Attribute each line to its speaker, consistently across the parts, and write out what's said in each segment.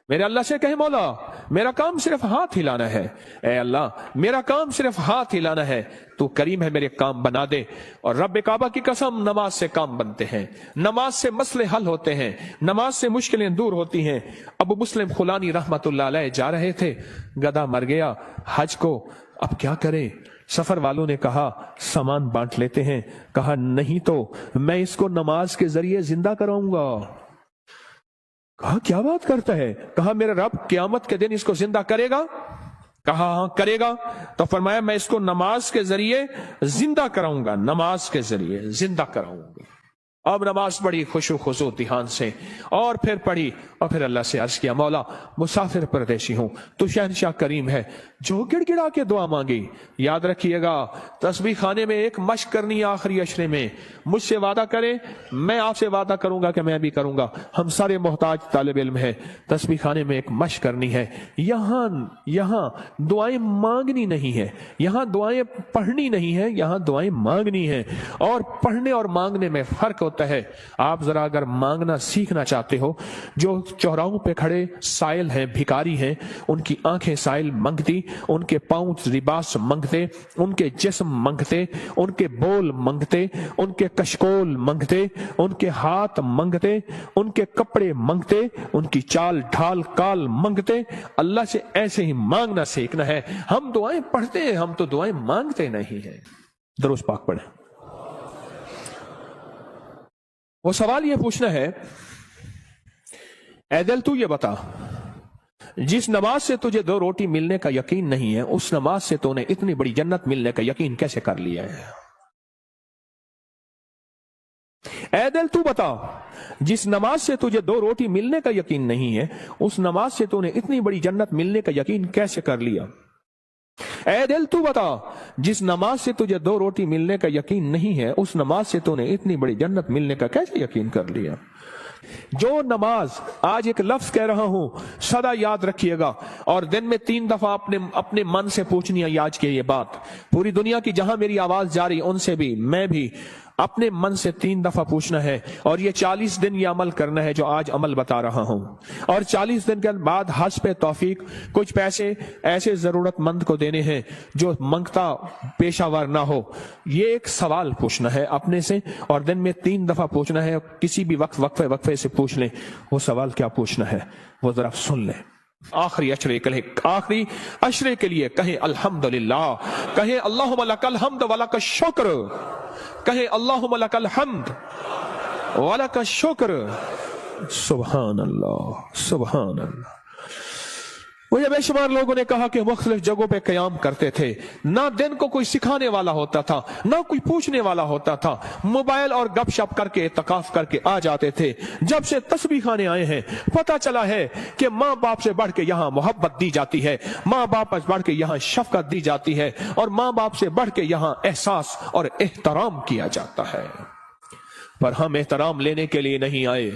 Speaker 1: میرے اللہ سے کہیں مولا میرا کام صرف ہاتھ ہلانا ہے، اے اللہ میرا کام صرف ہاتھ ہلانا ہے، تو کریم ہے میرے کام بنا دے۔ اور رب کعبہ کی قسم نماز سے کام بنتے ہیں، نماز سے مسئلے حل ہوتے ہیں، نماز سے مشکلیں دور ہوتی ہیں۔ ابو مسلم خولانی رحمت اللہ علیہ جا رہے تھے، گدھا مر گیا حج کو، اب کیا کریں؟ سفر والوں نے کہا سامان بانٹ لیتے ہیں، کہا نہیں تو میں اس کو نماز کے ذریعے زندہ کراؤں گا۔ کہا کیا بات کرتا ہے؟ کہا میرا رب قیامت کے دن اس کو زندہ کرے گا؟ کہا ہاں کرے گا۔ تو فرمایا میں اس کو نماز کے ذریعے زندہ کراؤں گا، نماز کے ذریعے زندہ کراؤں گا۔ اب نماز پڑھی خشوع خضوع دھیان سے، اور پھر پڑھی، اور پھر اللہ سے عرض کیا مولا مسافر پردیشی ہوں، تو شہنشاہ کریم ہے جو گڑ گڑا کے دعا مانگی۔ یاد رکھیے گا تسبیح خانے میں ایک مشق کرنی ہے آخری عشرے میں، مجھ سے وعدہ کرے میں آپ سے وعدہ کروں گا کہ میں بھی کروں گا، ہم سارے محتاج طالب علم ہیں، تسبیح خانے میں ایک مشق کرنی ہے۔ یہاں دعائیں مانگنی نہیں ہے، یہاں دعائیں پڑھنی نہیں ہے، یہاں دعائیں مانگنی ہے، اور پڑھنے اور مانگنے میں فرق ہوتا ہے۔ آپ ذرا اگر مانگنا سیکھنا چاہتے ہو، جو چوراہوں پہ کھڑے سائل ہیں، بھکاری ہیں، ان کی آنکھیں سائل منگتی، ان کے پاؤں لباس منگتے، ان کے جسم منگتے، ان کے بول منگتے، ان کے کشکول منگتے، ان کے ہاتھ منگتے، ان کے کپڑے منگتے، ان کی چال ڈھال کال منگتے۔ اللہ سے ایسے ہی مانگنا سیکھنا ہے۔ ہم دعائیں پڑھتے ہیں، ہم تو دعائیں مانگتے نہیں ہیں۔ درود پاک پڑھیں۔ وہ سوال یہ پوچھنا ہے، اے دل تو یہ بتا جس نماز سے تجھے 2 روٹی ملنے کا یقین نہیں ہے، اس نماز سے تو نے اتنی بڑی جنت ملنے کا یقین کیسے کر لیا ہے؟ اے دل تو بتا جس نماز سے تجھے 2 روٹی ملنے کا یقین نہیں ہے، اس نماز سے تو نے اتنی بڑی جنت ملنے کا یقین کیسے کر لیا؟ اے دل تو بتا جس نماز سے تجھے 2 روٹی ملنے کا یقین نہیں ہے، اس نماز سے تو نے اتنی بڑی جنت ملنے کا کیسے یقین کر لیا؟ جو نماز، آج ایک لفظ کہہ رہا ہوں سدا یاد رکھیے گا، اور دن میں 3 دفعہ اپنے من سے پوچھنی ہے آج کے یہ بات، پوری دنیا کی جہاں میری آواز جاری ان سے بھی میں بھی اپنے من سے 3 دفعہ پوچھنا ہے، اور یہ 40 دن یہ عمل کرنا ہے جو آج عمل بتا رہا ہوں، اور 40 دن کے بعد حسب توفیق کچھ پیسے ایسے ضرورت مند کو دینے ہیں جو منگتا پیشہ ور نہ ہو۔ یہ ایک سوال پوچھنا ہے اپنے سے، اور دن میں 3 دفعہ پوچھنا ہے، کسی بھی وقت وقفے سے پوچھ لیں وہ سوال کیا پوچھنا ہے، وہ ذرا سن لیں۔ آخری عشرے کے لیے کہیں الحمدللہ، کہیں اللہم لک الحمد ولک الشکر، کہیں اللہم لک الحمد ولک الشکر۔ سبحان اللہ سبحان اللہ۔ مجھے بے شمار لوگوں نے کہا کہ مختلف جگہوں پہ قیام کرتے تھے، نہ دن کو کوئی سکھانے والا ہوتا تھا، نہ کوئی پوچھنے والا ہوتا تھا، موبائل اور گپ شپ کر کے اعتکاف کر کے آ جاتے تھے۔ جب سے تسبیح خانے آئے ہیں پتہ چلا ہے کہ ماں باپ سے بڑھ کے یہاں محبت دی جاتی ہے، ماں باپ سے بڑھ کے یہاں شفقت دی جاتی ہے، اور ماں باپ سے بڑھ کے یہاں احساس اور احترام کیا جاتا ہے۔ پر ہم احترام لینے کے لیے نہیں آئے،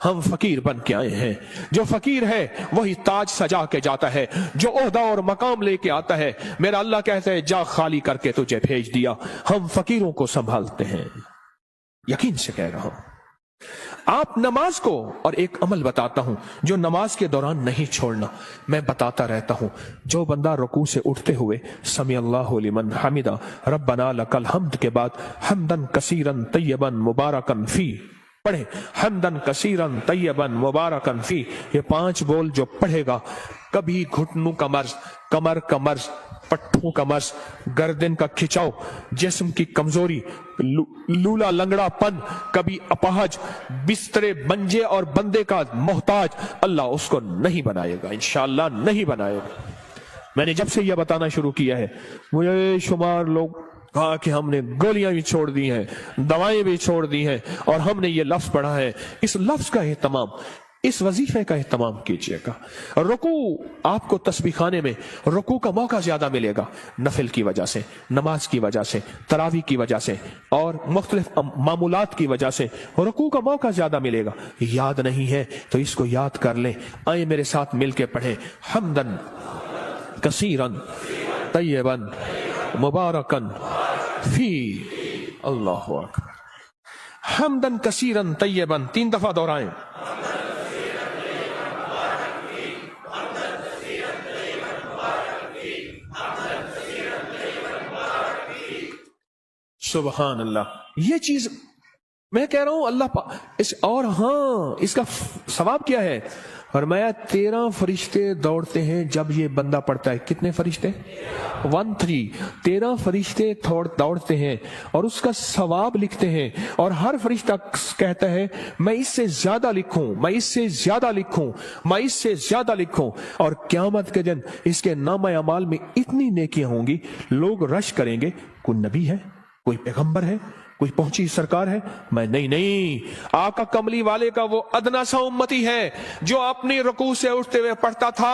Speaker 1: ہم فقیر بن کے آئے ہیں۔ جو فقیر ہے وہی تاج سجا کے جاتا ہے، جو عہدہ اور مقام لے کے آتا ہے میرا اللہ کہتا ہے جا خالی کر کے تجھے بھیج دیا۔ ہم فقیروں کو سنبھالتے ہیں، یقین سے کہہ رہا ہوں۔ آپ نماز کو، اور ایک عمل بتاتا ہوں جو نماز کے دوران نہیں چھوڑنا، میں بتاتا رہتا ہوں، جو بندہ رکوع سے اٹھتے ہوئے سمی اللہ لمن حمدہ ربنا لک الحمد کے بعد حمدن کثیرن طیبن مبارکن فی پڑھیں، حمدن کثیرن طیبن مبارکن فی، یہ 5 بول جو پڑھے گا کبھی گھٹنوں کا مرض، کمر کا مرض، پٹھوں کا مرض، گردن کا کھچاؤ، جسم کی کمزوری، لولا لنگڑا پن، کبھی اپاہج، بسترے بنجے اور بندے کا محتاج، اللہ اس کو نہیں بنائے گا، انشاءاللہ نہیں بنائے گا۔ میں نے جب سے یہ بتانا شروع کیا ہے مجھے شمار لوگ کہا کہ ہم نے گولیاں بھی چھوڑ دی ہیں، دوائیں بھی چھوڑ دی ہیں، اور ہم نے یہ لفظ پڑھا ہے۔ اس لفظ کا اہتمام، اس وظیفے کا اہتمام کیجئے گا۔ رکوع، آپ کو تسبیح خانے میں رکوع کا موقع زیادہ ملے گا، نفل کی وجہ سے، نماز کی وجہ سے، تراویح کی وجہ سے، اور مختلف معمولات کی وجہ سے رکوع کا موقع زیادہ ملے گا۔ یاد نہیں ہے تو اس کو یاد کر لیں۔ آئیں میرے ساتھ مل کے پڑھیں، حمدن کثیرن طیبن مبارکن فی، اللہ اکبر، حمدن کثیرن طیبن، 3 دفعہ دہرائیں، सुबहान अल्लाह। ये चीज मैं कह रहा हूं अल्लाह और हाँ, इसका सवाब क्या है? फरमाया 13 फरिश्ते दौड़ते हैं जब ये बंदा पढ़ता है। कितने फरिश्ते? 13 फरिश्ते दौड़ते हैं और उसका सवाब लिखते हैं, और हर फरिश्ता कहता है मैं इससे ज्यादा लिखूं, मैं इससे ज्यादा लिखूं, मैं इससे ज्यादा लिखूं। और क़यामत के दिन इसके नामा अमाल में इतनी नेकियां होंगी, लोग रश करेंगे, कोई नबी है, कोई पैगंबर है, कोई पहुंची सरकार है? मैं नहीं, आका कमली वाले का वो अदना सा उम्मती है जो अपनी रुकू से उठते हुए पढ़ता था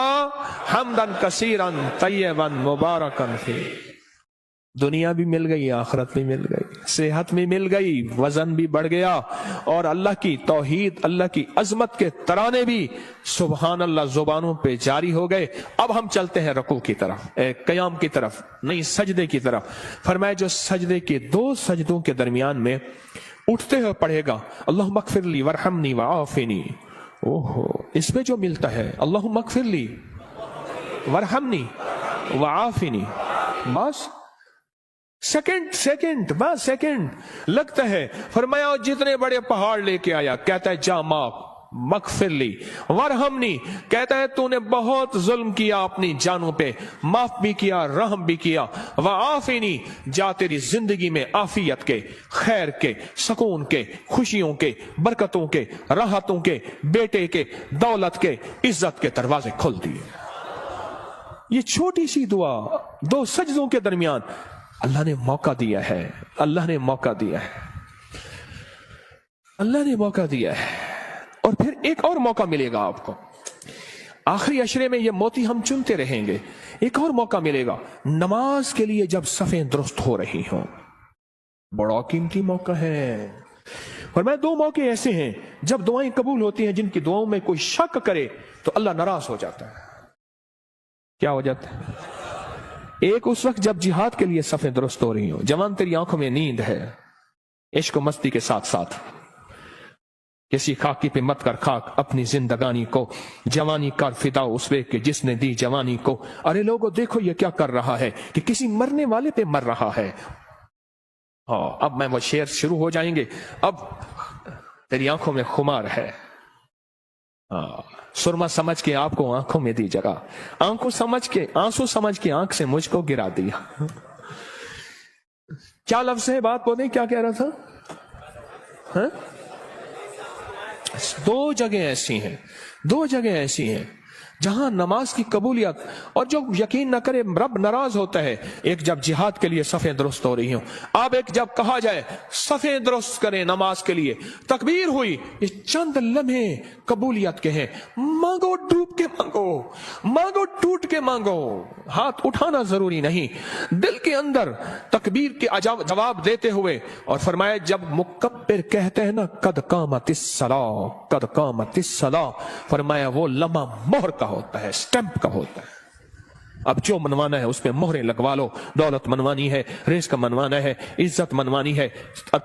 Speaker 1: हमदन कसीरन तय्यबन मुबारकन फी। दुनिया भी मिल गई, आखिरत भी मिल गई, सेहत भी मिल गई, वजन भी बढ़ गया, और अल्लाह की तौहीद, अल्लाह की अजमत के तराने भी सुबहान अल्लाह जुबानों पे जारी हो गए। अब हम चलते हैं रुकू की तरफ, क़याम की तरफ, नहीं सजदे की तरफ। फरमाया जो सजदे के 2 सजदों के दरमियान में उठते हुए पढ़ेगा अल्लाहुम्मा मगफिरली वरहमनी वआफिनी, ओहो, इसमें जो मिलता है अल्लाहुम्मा मगफिरली वरहमनी वआफिनी, बस सेकंड बस सेकंड लगता है। फरमाया जितने बड़े पहाड़ लेके आया, कहता है जा माफ मगफिरली वरहमनी, कहता है तूने बहुत जुल्म किया अपनी जानों पे, माफ भी किया, रहम भी किया। वआफिनी, जा तेरी जिंदगी में आफियत के, खैर के, सुकून के, खुशियों के, बरकतों के, राहतों के, बेटे के, दौलत के, इज्जत के दरवाजे खोल दिए। ये छोटी सी दुआ 2 सजदों के दरमियान अल्लाह ने मौका दिया है, अल्लाह ने मौका दिया है, अल्लाह ने मौका दिया है। और फिर एक और मौका मिलेगा आपको, आखिरी अशरे में ये मोती हम चुनते रहेंगे। एक और मौका मिलेगा नमाज के लिए, जब सफ़ें दुरुस्त हो रही हों, बड़ा कीमती मौका है। और मैं 2 मौके ऐसे हैं जब दुआएं कबूल होती हैं, जिनकी दुआओं में कोई शक करे तो अल्लाह नाराज हो जाता है। क्या हो जाता है? एक उस वक्त जब जिहाद के लिए सफ़ें दुरुस्त हो रही हो, जवान तेरी आंखों में नींद है, इश्क मस्ती के साथ साथ किसी खाकी पे मत कर खाक अपनी जिंदगानी को, जवानी कर फिदा उस वे के जिसने दी जवानी को। अरे लोगों देखो ये क्या कर रहा है कि किसी मरने वाले पे मर रहा है। हाँ, अब मैं वो शेर शुरू हो जाएंगे। अब तेरी आंखों में खुमार है, हाँ, सुरमा समझ के आपको आंखों में दी जगह, आंखों समझ के आंसू समझ के आंख से मुझको गिरा दिया। क्या लफ्ज है, बात बोले, क्या कह रहा था? हाँ? 2 जगह ऐसी हैं, 2 जगह ऐसी हैं जहां नमाज की कबूलियत, और जो यकीन न करे रब नाराज होता है। एक जब जिहाद के लिए सफ़ें दुरुस्त हो रही हो, अब एक जब कहा जाए सफ़ें दुरुस्त करें नमाज के लिए, तकबीर हुई, ये चंद लम्हे कबूलियत के हैं। मांगो, डूब के मांगो, मांगो टूट के मांगो, हाथ उठाना जरूरी नहीं, दिल के अंदर तकबीर के जवाब देते हुए। और फरमाया जब मुकब्बिर कहते हैं ना कद कामतिस सलाह, कद कामतिस सलाह, फरमाया वो लम्हा मोहर का होता है, स्टैंप का होता है। अब जो मनवाना है उस पे मोहरें लगवा लो। दौलत मनवानी है, रिज़्क़ मनवाना है, इज्जत मनवानी है,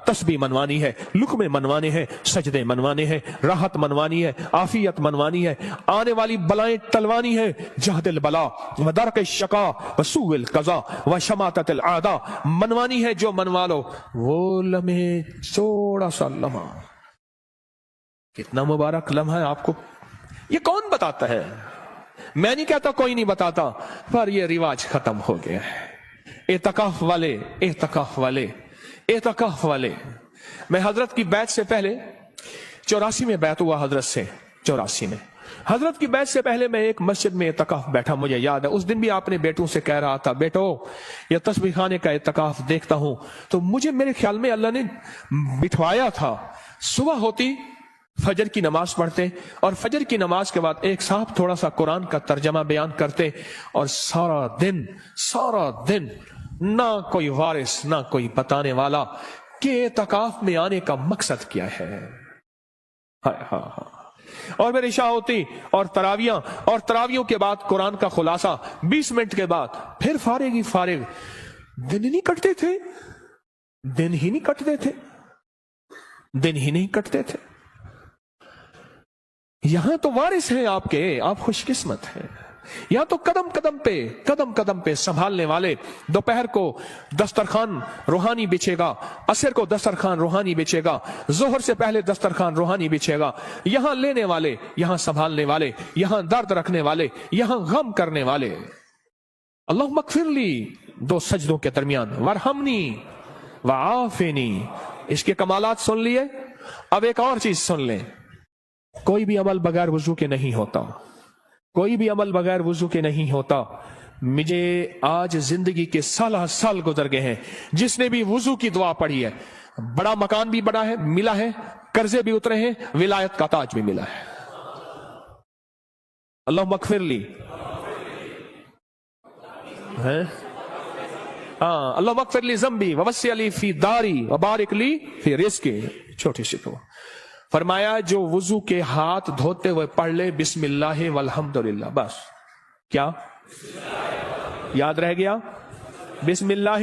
Speaker 1: तस्बीह मनवानी है, लुक़मे मनवाने हैं, सजदे मनवाने हैं, राहत मनवानी है, आफियत मनवानी है, आने वाली बलाएं टलवानी है। जहदिल बला व दरक शका व सूइल कज़ा व शमाततिल आदा मनवानी है। जो मनवा लो वो लम्हे, थोड़ा सा लम्हा, कितना मुबारक लम्हा है। आपको ये कौन बताता है? मैं नहीं कहता कोई नहीं बताता, पर ये रिवाज खत्म हो गया है। एतकाफ वाले, एतकाफ वाले, एतकाफ वाले। मैं हजरत की बैत से पहले 84 में बैत हुआ हजरत से, 84 में हजरत की बैत से पहले मैं एक मस्जिद में एतकाफ बैठा, मुझे याद है। उस दिन भी आपने बेटों से कह रहा था, बेटो ये तस्बीह खाने का एतकाफ देखता हूं तो मुझे, मेरे ख्याल में अल्लाह ने बिठवाया था। सुबह होती, फजर की नमाज पढ़ते, और फजर की नमाज के बाद एक साहब थोड़ा सा कुरान का तर्जमा बयान करते, और सारा दिन ना कोई वारिस, ना कोई बताने वाला कि एतकाफ में आने का मकसद क्या है। हाँ। और मेरी शाह होती, और तरावियों के बाद कुरान का खुलासा, 20 मिनट के बाद फिर फारिग ही फारिग। दिन ही नहीं कटते थे, दिन ही नहीं कटते थे, दिन ही नहीं कटते थे। यहां तो वारिस हैं आपके, आप खुशकिस्मत हैं। यहां तो कदम कदम पे संभालने वाले। दोपहर को दस्तरखान रूहानी बिछेगा, असर को दस्तरखान रूहानी बिछेगा, जोहर से पहले दस्तरखान रूहानी बिछेगा। यहां लेने वाले, यहां संभालने वाले, यहां दर्द रखने वाले, यहां गम करने वाले। अल्लाहुम्मा मगफिरली, दो सजदों के दरमियान, वरहमनी वआफिनी। इसके कमालात सुन लिए। अब एक और चीज सुन लें, कोई भी अमल बगैर वजू के नहीं होता, कोई भी अमल बगैर वजू के नहीं होता। मुझे आज जिंदगी के साल गुजर गए हैं, जिसने भी वजू की दुआ पढ़ी है, बड़ा मकान भी बड़ा है मिला है, कर्जे भी उतरे हैं, विलायत का ताज भी मिला है। अल्लाह मगफिरली है, हाँ, अल्लाह मगफिरली ज़म्बी ववस्सी अली फी दारी वबारिक ली फी रिज़्क़ी। छोटी सी तो फरमाया जो वुजू के हाथ धोते हुए पढ़ ले बिस्मिल्लाह वल्हम्दुलिल्लाह, बस क्या याद रह गया? बिस्मिल्लाह।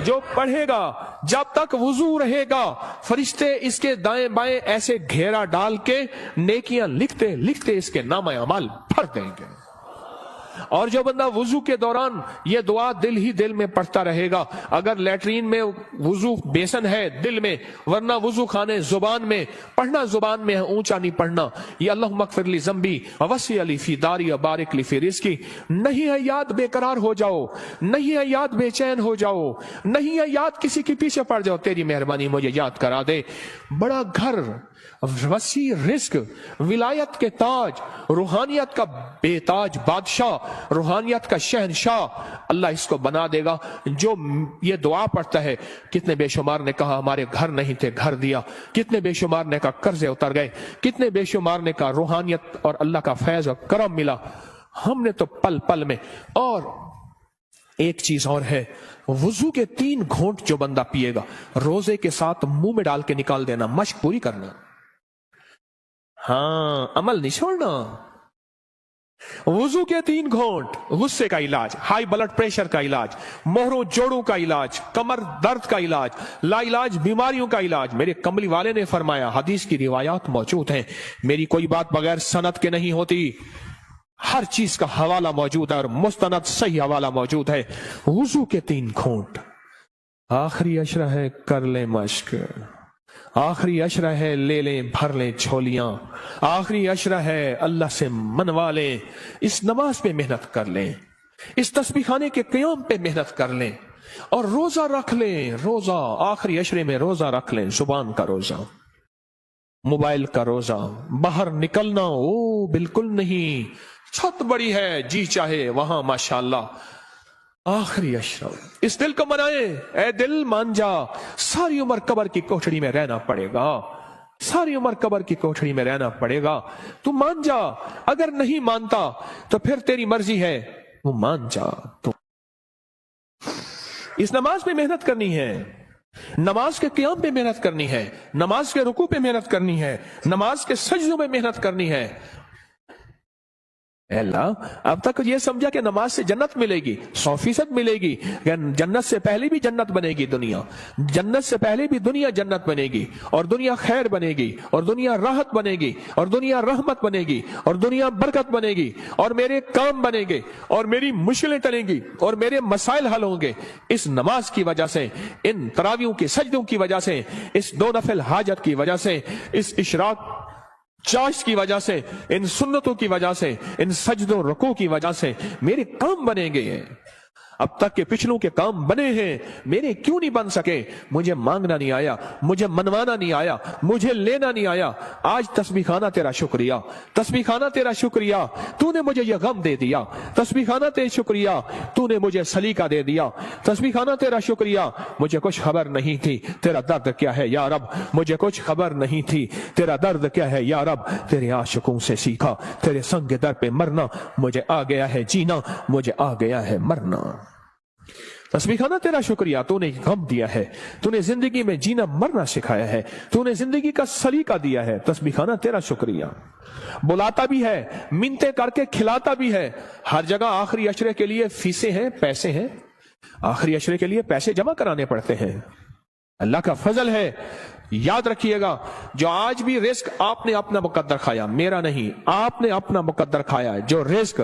Speaker 1: जो पढ़ेगा जब तक वुजू रहेगा, फरिश्ते इसके दाएं बाएं ऐसे घेरा डाल के नेकियां लिखते लिखते इसके नाम अमाल भर देंगे। और जो बंदा वुजू के दौरान ये दुआ दिल ही दिल में पढ़ता रहेगा, अगर लैट्रीन में वुजू बेसन है दिल में, वरना वुजू खाने जुबान में, पढ़ना जुबान में है, ऊंचा नहीं पढ़ना। ये अल्लाहुम्मा मगफिरली ज़म्बी ववस्सी अली फी दारी वबारिक ली फी रिज़्क़ी। नहीं है याद बेकरार हो जाओ, नहीं है याद बेचैन हो जाओ, नहीं है याद किसी के पीछे पड़ जाओ, तेरी मेहरबानी मुझे याद करा दे। बड़ा घर, वसी रिस्क, विलायत के ताज, रूहानियत का बेताज बादशाह, रूहानियत का शहनशाह अल्लाह इसको बना देगा। जो ये दुआ पढ़ता है, कितने बेशुमार ने कहा हमारे घर नहीं थे, घर दिया, कितने बेशुमार ने कहा कर्जे उतर गए, कितने बेशुमार ने कहा रूहानियत और अल्लाह का फैज और करम मिला। हमने तो पल पल में। और एक चीज और है, वुजू के 3 घूंट जो बंदा पिएगा, रोजे के साथ मुंह में डाल के निकाल देना, मश्क पूरी करना। हाँ, अमल नहीं छोड़ना। वुजू के 3 घूंट, गुस्से का इलाज, हाई ब्लड प्रेशर का इलाज, मोहरों जोड़ों का इलाज, कमर दर्द का इलाज, लाइलाज बीमारियों का इलाज। मेरे कमली वाले ने फरमाया, हदीस की रिवायात मौजूद हैं, मेरी कोई बात बगैर सनद के नहीं होती, हर चीज का हवाला मौजूद है और मुस्तनद सही हवाला मौजूद है। वुजू के 3 घूंट, आखिरी अशरा है कर ले मश्क, आखिरी अशरा है ले लें भर लें झोलियां, आखिरी अशरा है अल्लाह से मनवा लें। इस नमाज पे मेहनत कर लें, इस तस्बीह खाने के क़याम पे मेहनत कर लें, और रोजा रख लें। रोजा आखिरी अशरे में रोजा रख लें, जुबान का रोजा, मोबाइल का रोजा। बाहर निकलना ओ बिल्कुल नहीं, छत बड़ी है जी चाहे वहां माशाअल्लाह। आखिरी अशरा, इस दिल को मनाए, ए दिल मान जा, सारी उम्र कब्र की कोठड़ी में रहना पड़ेगा, सारी उम्र कब्र की कोठड़ी में रहना पड़ेगा। तू मान जा, अगर नहीं मानता तो फिर तेरी मर्जी है, वो मान जा। तो इस नमाज पे मेहनत करनी है, नमाज के क़याम पे मेहनत करनी है, नमाज के रुकू पे मेहनत करनी है, नमाज के सजदों में मेहनत करनी है। अल्लाह, अब तक ये समझा कि नमाज से जन्नत मिलेगी, 100% मिलेगी। जन्नत से पहले भी जन्नत बनेगी दुनिया, जन्नत से पहले भी दुनिया जन्नत बनेगी, और दुनिया खैर बनेगी, और दुनिया राहत बनेगी, और दुनिया रहमत बनेगी, और दुनिया बरकत बनेगी, और मेरे काम बनेंगे, और मेरी मुश्किलें टलेंगी, और मेरे मसाइल हल होंगे इस नमाज की वजह से, इन तरावियों के सजदों की वजह से, इस 2 नफिल हाजत की वजह से, इस इशराक चाश की वजह से, इन सुन्नतों की वजह से, इन सजदों रुकू की वजह से मेरे काम बनेंगे। अब तक के पिछलों के काम बने हैं, मेरे क्यों नहीं बन सके? मुझे मांगना नहीं आया, मुझे मनवाना नहीं आया, मुझे लेना नहीं आया। आज तस्बीह खाना तेरा शुक्रिया, तस्बीह खाना तेरा शुक्रिया, तूने मुझे यह गम दे दिया। तस्बीह खाना तेरा शुक्रिया, तूने मुझे सलीका दे दिया। तस्बीह खाना तेरा शुक्रिया, मुझे कुछ खबर नहीं थी तेरा दर्द क्या है या रब, मुझे कुछ खबर नहीं थी तेरा दर्द क्या है या रब। तेरे आशिकों से सीखा, तेरे संग दर पे मरना, मुझे आ गया है जीना, मुझे आ गया है मरना। तस्बीह खाना तेरा शुक्रिया, तूने गम दिया है, तूने जिंदगी में जीना मरना सिखाया है, तूने जिंदगी का सलीका दिया है। तस्बीह खाना तेरा शुक्रिया। बुलाता भी है, मिन्नतें करके खिलाता भी है। हर जगह आखिरी अशरे के लिए फीसें हैं, पैसे हैं, आखिरी अशरे के लिए पैसे जमा कराने पड़ते हैं। अल्लाह का फजल है। याद रखिएगा, जो आज भी रिस्क आपने अपना मुकद्दर खाया, मेरा नहीं, आपने अपना मुकद्दर खाया। जो रिस्क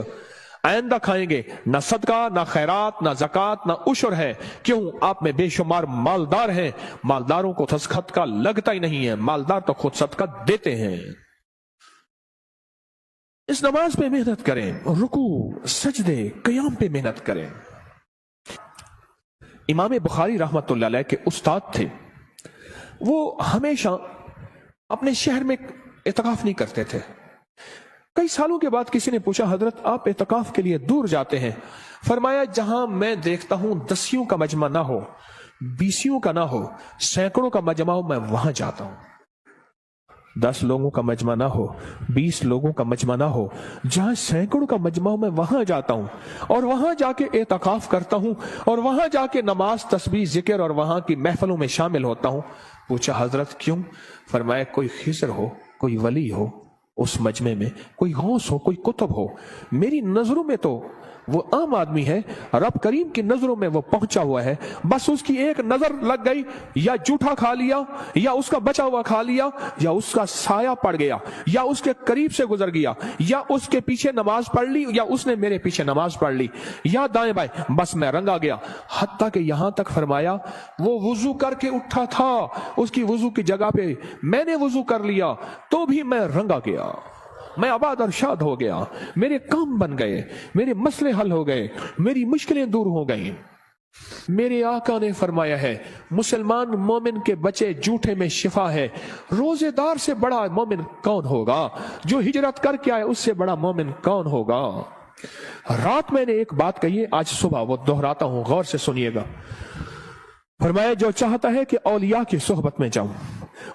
Speaker 1: آئندہ کھائیں گے، نہ صدقہ نہ خیرات نہ زکات نہ عشر ہے، کیوں آپ میں بے شمار مالدار ہیں، مالداروں کو صدقہ لگتا ہی نہیں ہے، مالدار تو خود صدقہ دیتے ہیں۔ اس نماز پہ محنت کریں، رکوع سجدے قیام پہ محنت کریں۔ امام بخاری رحمت اللہ علیہ کے استاد تھے، وہ ہمیشہ اپنے شہر میں اعتکاف نہیں کرتے تھے۔ کئی سالوں کے بعد کسی نے پوچھا، حضرت آپ اعتکاف کے لیے دور جاتے ہیں؟ فرمایا جہاں میں دیکھتا ہوں 10 کا مجمع نہ ہو، 20 کا نہ ہو، سینکڑوں کا مجمع ہو، میں وہاں جاتا ہوں۔ 10 لوگوں کا مجمع نہ ہو، 20 لوگوں کا مجمع نہ ہو، جہاں سینکڑوں کا مجمع ہو، میں وہاں جاتا ہوں اور وہاں جا کے اعتکاف کرتا ہوں اور وہاں جا کے نماز تسبیح ذکر اور وہاں کی محفلوں میں شامل ہوتا ہوں۔ پوچھا حضرت کیوں؟ فرمایا کوئی خضر ہو، کوئی ولی ہو اس مجمع میں، کوئی غوث ہو، کوئی قطب ہو، میری نظروں میں تو وہ عام آدمی ہے، رب کریم کی نظروں میں وہ پہنچا ہوا ہے، بس اس کی ایک نظر لگ گئی، یا جھوٹا کھا لیا، یا اس کا بچا ہوا کھا لیا، یا اس کا سایہ پڑ گیا، یا اس کے قریب سے گزر گیا، یا اس کے پیچھے نماز پڑھ لی، یا اس نے میرے پیچھے نماز پڑھ لی، یا دائیں بائیں، بس میں رنگا گیا۔ حتیٰ کہ یہاں تک فرمایا وہ وضو کر کے اٹھا تھا، اس کی وضو کی جگہ پہ میں نے وضو کر لیا تو بھی میں رنگا گیا، میں آباد اور شاد ہو گیا، میرے کام بن گئے، میرے مسئلے حل ہو گئے، میری مشکلیں دور ہو گئیں۔ میرے آقا نے فرمایا ہے مسلمان مومن کے بچے جھوٹے میں شفا ہے۔ روزے دار سے بڑا مومن کون ہوگا؟ جو ہجرت کر کے آئے اس سے بڑا مومن کون ہوگا؟ رات میں نے ایک بات کہی ہے، آج صبح وہ دہراتا ہوں، غور سے سنیے گا۔ فرمایا جو چاہتا ہے کہ اولیاء کی صحبت میں جاؤں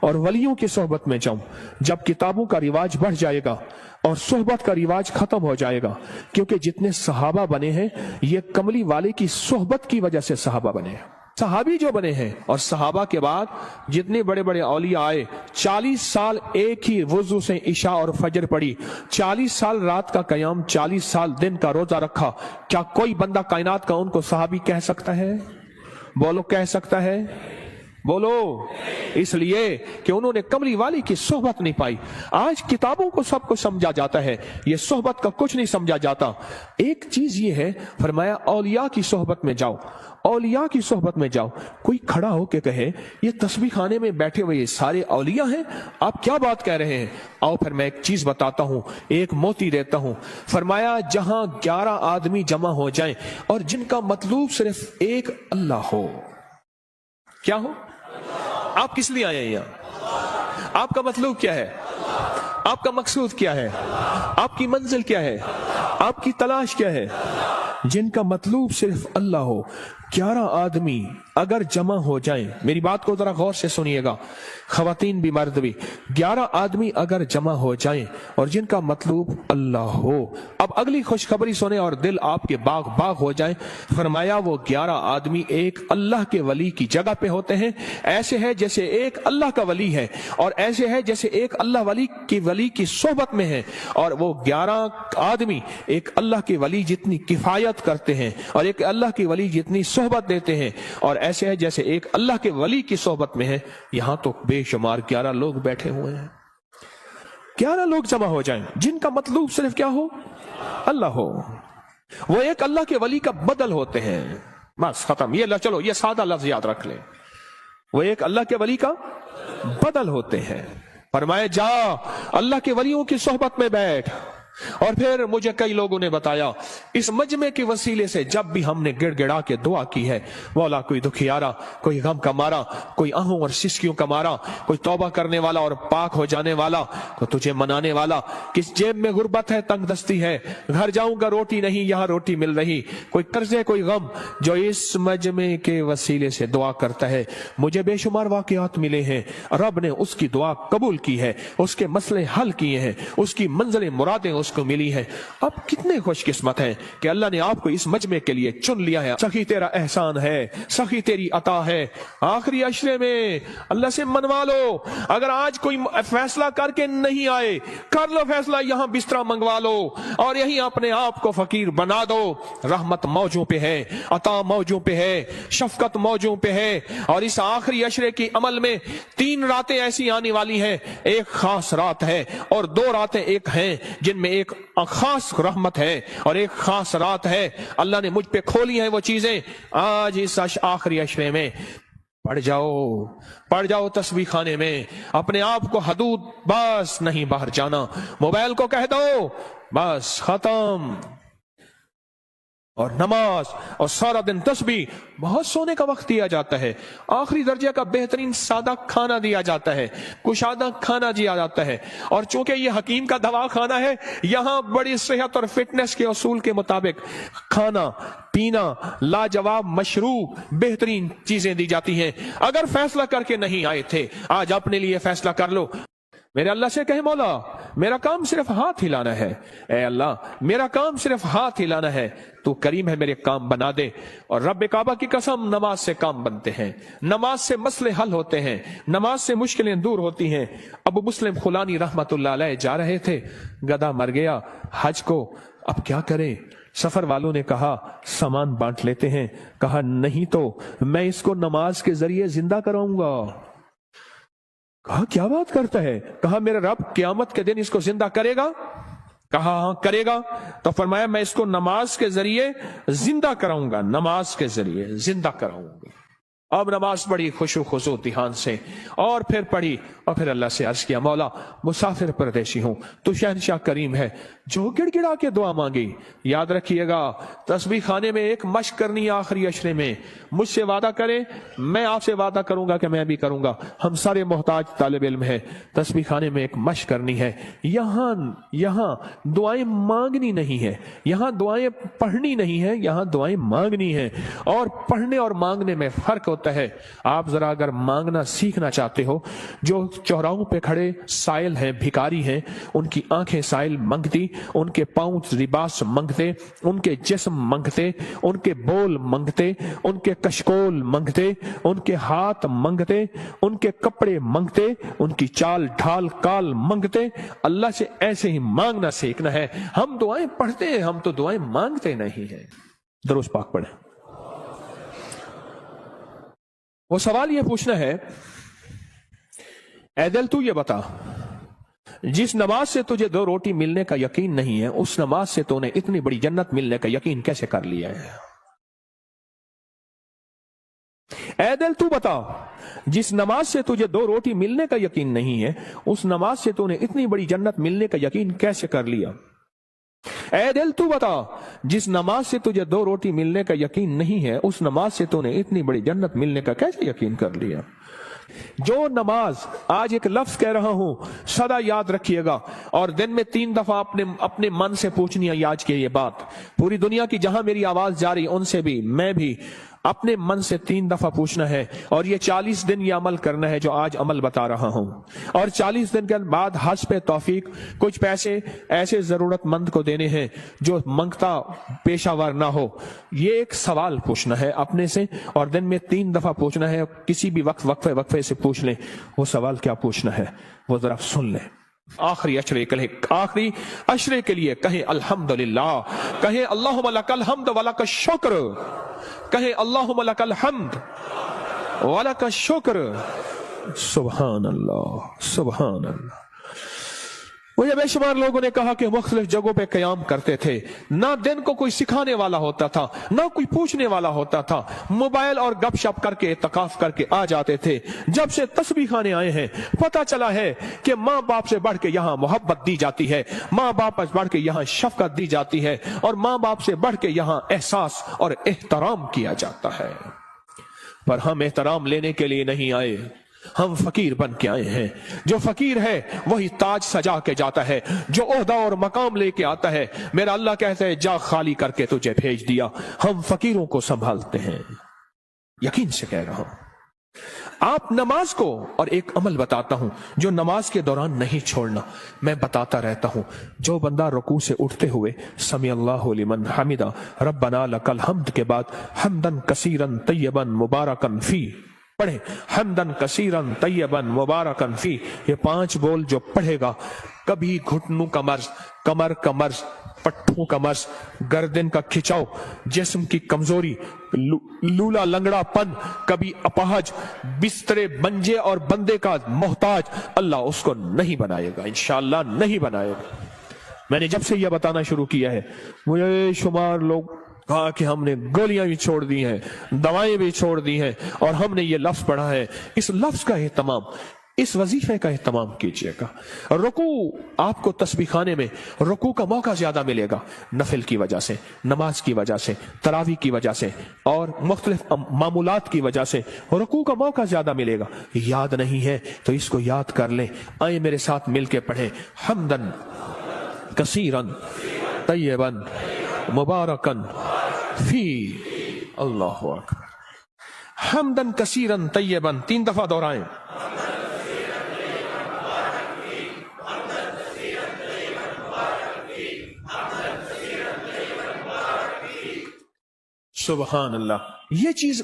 Speaker 1: اور ولیوں کی صحبت میں جاؤں، جب کتابوں کا رواج بڑھ جائے گا اور صحبت کا رواج ختم ہو جائے گا، کیونکہ جتنے صحابہ بنے ہیں یہ کملی والے کی صحبت کی وجہ سے صحابہ بنے ہیں، صحابی جو بنے ہیں۔ اور صحابہ کے بعد جتنے بڑے بڑے اولیاء آئے، 40 سال ایک ہی وضو سے عشاء اور فجر پڑھی، 40 سال رات کا قیام، 40 سال دن کا روزہ رکھا، کیا کوئی بندہ کائنات کا ان کو صحابی کہہ سکتا ہے؟ بولو کہہ سکتا ہے؟ بولو۔ اس لیے کہ انہوں نے کملی والی کی صحبت نہیں پائی۔ آج کتابوں کو سب کچھ سمجھا جاتا ہے، یہ صحبت کا کچھ نہیں سمجھا جاتا۔ ایک چیز یہ ہے، فرمایا اولیاء کی صحبت میں جاؤ، اولیاء کی صحبت میں جاؤ۔ کوئی کھڑا ہو کے کہے یہ تسبیح خانے میں بیٹھے ہوئے یہ سارے اولیاء ہیں، آپ کیا بات کہہ رہے ہیں؟ آؤ پھر میں ایک چیز بتاتا ہوں، ایک موتی دیتا ہوں۔ فرمایا جہاں 11 آدمی جمع ہو جائیں اور جن کا مطلوب صرف ایک اللہ ہو، کیا ہو؟ آپ کس لیے آئے ہیں یہاں؟ آپ کا مطلوب کیا ہے؟ آپ کا مقصود کیا ہے؟ آپ کی منزل کیا ہے؟ آپ کی تلاش کیا ہے؟ جن کا مطلوب صرف اللہ ہو، 11 آدمی اگر جمع ہو جائیں، میری بات کو ذرا غور سے سنیے گا، خواتین بھی مرد بھی، 11 آدمی اگر جمع ہو جائیں اور جن کا مطلوب اللہ ہو۔ اب اگلی خوشخبری سنیں اور دل آپ کے باغ باغ ہو جائیں۔ فرمایا وہ 11 آدمی ایک اللہ کے ولی کی جگہ پہ ہوتے ہیں، ایسے ہے جیسے ایک اللہ کا ولی ہے، اور ایسے ہے جیسے ایک اللہ ولی کی صحبت میں ہے، اور وہ 11 آدمی ایک اللہ کے ولی جتنی کفایت کرتے ہیں اور ایک اللہ کے ولی جتنی صحبت دیتے ہیں، اور ایسے ہے جیسے ایک اللہ کے ولی کی صحبت میں ہے۔ یہاں تو بے شمار 11 لوگ بیٹھے ہوئے ہیں، 11 لوگ جمع ہو جائیں جن کا مطلوب صرف کیا ہو؟ اللہ ہو، وہ ایک اللہ کے ولی کا بدل ہوتے ہیں، بس ختم۔ یہ چلو یہ سادہ لفظ یاد رکھ لیں، وہ ایک اللہ کے ولی کا بدل ہوتے ہیں۔ فرمایا جا اللہ کے ولیوں کی صحبت میں بیٹھ۔ اور پھر مجھے کئی لوگوں نے بتایا اس مجمع کے وسیلے سے جب بھی ہم نے گڑ گڑا کے دعا کی ہے، مولا کوئی دکھیارا، کوئی غم کا مارا، کوئی آہوں اور سسکیوں کا مارا، کوئی توبہ کرنے والا اور پاک ہو جانے والا، کوئی تجھے منانے والا، کس جیب میں غربت ہے، تنگ دستی ہے، گھر جاؤں گا روٹی نہیں یہاں روٹی مل رہی، کوئی قرضے کوئی غم، جو اس مجمع کے وسیلے سے دعا کرتا ہے، مجھے بے شمار واقعات ملے ہیں، رب نے اس کی دعا قبول کی ہے، اس کے مسئلے حل کیے ہیں، اس کی منزلیں مرادیں اس کو ملی ہے۔ اب کتنے خوش قسمت ہیں کہ اللہ نے آپ کو اس مجمع کے لیے چن لیا ہے۔ سخی تیرا احسان ہے، سخی تیری عطا ہے۔ آخری عشرے میں اللہ سے منوا لو، اگر آج کوئی فیصلہ کر کے نہیں آئے، کر لو فیصلہ، یہاں بستر منگوا لو اور یہی اپنے آپ کو فقیر بنا دو۔ رحمت موجوں پہ ہے، عطا موجوں پہ ہے، شفقت موجوں پہ ہے، اور اس آخری عشرے کی عمل میں 3 راتیں ایسی آنے والی ہیں، ایک خاص رات ہے اور 2 راتیں ایک ہیں جن میں ایک خاص رحمت ہے اور ایک خاص رات ہے، اللہ نے مجھ پہ کھولی ہیں وہ چیزیں۔ آج اس آخری عشرے میں پڑھ جاؤ تسبیح خانے میں، اپنے آپ کو حدود بس نہیں باہر جانا، موبائل کو کہہ دو بس ختم، اور نماز اور سارا دن تسبیح۔ بہت سونے کا وقت دیا جاتا ہے، آخری درجے کا بہترین سادہ کھانا دیا جاتا ہے، کشادہ کھانا دیا جاتا ہے، اور چونکہ یہ حکیم کا دوا کھانا ہے، یہاں بڑی صحت اور فٹنس کے اصول کے مطابق کھانا پینا لاجواب مشروع بہترین چیزیں دی جاتی ہیں۔ اگر فیصلہ کر کے نہیں آئے تھے، آج اپنے لیے فیصلہ کر لو۔ میرے اللہ سے کہے مولا میرا کام صرف ہاتھ ہلانا ہے، اے اللہ میرا کام صرف ہاتھ ہلانا ہے، تو کریم ہے میرے کام بنا دے۔ اور رب کعبہ کی قسم، نماز سے کام بنتے ہیں، نماز سے مسئلے حل ہوتے ہیں، نماز سے مشکلیں دور ہوتی ہیں۔ ابو مسلم خولانی رحمت اللہ علیہ جا رہے تھے، گدھا مر گیا حج کو، اب کیا کریں؟ سفر والوں نے کہا سامان بانٹ لیتے ہیں، کہا نہیں تو میں اس کو نماز کے ذریعے زندہ کراؤں گا۔ کہا کیا بات کرتا ہے؟ کہا میرا رب قیامت کے دن اس کو زندہ کرے گا؟ کہا ہاں کرے گا۔ تو فرمایا میں اس کو نماز کے ذریعے زندہ کراؤں گا، نماز کے ذریعے زندہ کراؤں گا۔ اب نماز پڑھی خوشو خضوع دھیان سے، اور پھر پڑھی، اور پھر اللہ سے عرض کیا مولا مسافر پردیسی ہوں، تو شہنشاہ کریم ہے، جو گڑ گڑا کے دعا مانگی۔ یاد رکھیے گا تسبیح خانے میں ایک مشق کرنی ہے آخری عشرے میں، مجھ سے وعدہ کریں، میں آپ سے وعدہ کروں گا کہ میں بھی کروں گا، ہم سارے محتاج طالب علم ہیں، تسبیح خانے میں ایک مشق کرنی ہے۔ یہاں دعائیں مانگنی نہیں ہے، یہاں دعائیں پڑھنی نہیں ہے، یہاں دعائیں مانگنی ہے، اور پڑھنے اور مانگنے میں فرق ہوتا ہے۔ آپ ذرا اگر مانگنا سیکھنا چاہتے ہو، جو چوراہوں پہ کھڑے سائل ہیں، بھکاری ہیں، ان کی آنکھیں سائل منگتی، ان کے پاؤں لباس منگتے، ان کے جسم منگتے، ان کے بول منگتے، ان کے کشکول منگتے، ان کے ہاتھ منگتے، ان کے کپڑے منگتے، ان کی چال ڈھال کال منگتے۔ اللہ سے ایسے ہی مانگنا سیکھنا ہے۔ ہم دعائیں پڑھتے ہیں، ہم تو دعائیں مانگتے نہیں ہیں۔ درود پاک پڑھیں۔ وہ سوال یہ پوچھنا ہے، اے دل تو یہ بتا، جس نماز سے تجھے 2 روٹی ملنے کا یقین نہیں ہے، اس نماز سے تو نے اتنی بڑی جنت ملنے کا یقین کیسے کر لیا ہے؟ اے دل تو بتا، جس نماز سے تجھے 2 روٹی ملنے کا یقین نہیں ہے، اس نماز سے تو نے اتنی بڑی جنت ملنے کا یقین کیسے کر لیا؟ اے دل تو بتا، جس نماز سے تجھے 2 روٹی ملنے کا یقین نہیں ہے، اس نماز سے تو نے اتنی بڑی جنت ملنے کا کیسے یقین کر لیا؟ جو نماز، آج ایک لفظ کہہ رہا ہوں، سدا یاد رکھیے گا، اور دن میں 3 دفعہ اپنے من سے پوچھنی ہے آج کے یہ بات۔ پوری دنیا کی جہاں میری آواز جاری ان سے بھی، میں بھی اپنے من سے 3 دفعہ پوچھنا ہے، اور یہ 40 دن یہ عمل کرنا ہے جو آج عمل بتا رہا ہوں، اور 40 دن کے بعد حج پہ توفیق کچھ پیسے ایسے ضرورت مند کو دینے ہیں جو منگتا پیشہ ور نہ ہو۔ یہ ایک سوال پوچھنا ہے اپنے سے، اور دن میں 3 دفعہ پوچھنا ہے، کسی بھی وقت وقفے سے پوچھ لیں۔ وہ سوال کیا پوچھنا ہے وہ ذرا سن لیں۔ آخری عشرے کے لیے کہیں الحمدللہ، کہیں اللہم لک الحمد ولک الشکر، کہیں اللہم لک الحمد ولک الشکر۔ سبحان اللہ، سبحان اللہ۔ مجھے بے شمار لوگوں نے کہا کہ مختلف جگہوں پہ قیام کرتے تھے، نہ دن کو کوئی سکھانے والا ہوتا تھا، نہ کوئی پوچھنے والا ہوتا تھا، موبائل اور گپ شپ کر کے اعتکاف کر کے آ جاتے تھے۔ جب سے تسبیح خانے آئے ہیں پتہ چلا ہے کہ ماں باپ سے بڑھ کے یہاں محبت دی جاتی ہے، ماں باپ سے بڑھ کے یہاں شفقت دی جاتی ہے، اور ماں باپ سے بڑھ کے یہاں احساس اور احترام کیا جاتا ہے۔ پر ہم احترام لینے کے لیے نہیں آئے، ہم فقیر بن کے آئے ہیں۔ جو فقیر ہے وہی تاج سجا کے جاتا ہے، جو عہدہ اور مقام لے کے آتا ہے میرا اللہ کہتا ہے جا خالی کر کے تجھے بھیج دیا۔ ہم فقیروں کو سنبھالتے ہیں، یقین سے کہہ رہا ہوں۔ آپ نماز کو، اور ایک عمل بتاتا ہوں جو نماز کے دوران نہیں چھوڑنا، میں بتاتا رہتا ہوں۔ جو بندہ رکوع سے اٹھتے ہوئے سمی اللہ لمن حمدہ ربنا لک الحمد کے بعد حمدن کثیرن طیبن مبارکن فی پڑھے، حمدن کثیرن طیبن مبارکن فی، یہ 5 بول جو پڑھے گا، کبھی گھٹنوں کا مرض، کمر کا مرض، پٹھوں کا مرض، گردن کا کھچاؤ، جسم کی کمزوری، لولا لنگڑا پن، کبھی اپاہج، بسترے منجے اور بندے کا محتاج، اللہ اس کو نہیں بنائے گا، انشاءاللہ نہیں بنائے گا۔ मैंने जब से यह बताना शुरू किया है, मुझे शुमार लोग कहा कि हमने गोलियां भी छोड़ दी हैं, दवाएं भी छोड़ दी हैं, और हमने ये लफ्ज पढ़ा है। इस लफ्ज का एहतमाम, इस वजीफे का एहतमाम कीजिएगा। रुकू, आपको तस्बीह खाने में रुकू का मौका ज्यादा मिलेगा, नफिल की वजह से, नमाज की वजह से, तरावी की वजह से और मुख्तलिफ मामूलात की वजह से रुकू का मौका ज्यादा मिलेगा। याद नहीं है तो इसको याद कर लें। आए मेरे साथ मिलके पढ़े, हम्दन कसीरन तय्यबन मुबारकन फी। अल्लाहु अकबर। हम्दन कसीरन तय्यबन 3 दफा दोहराएं। सुबहान अल्लाह। ये चीज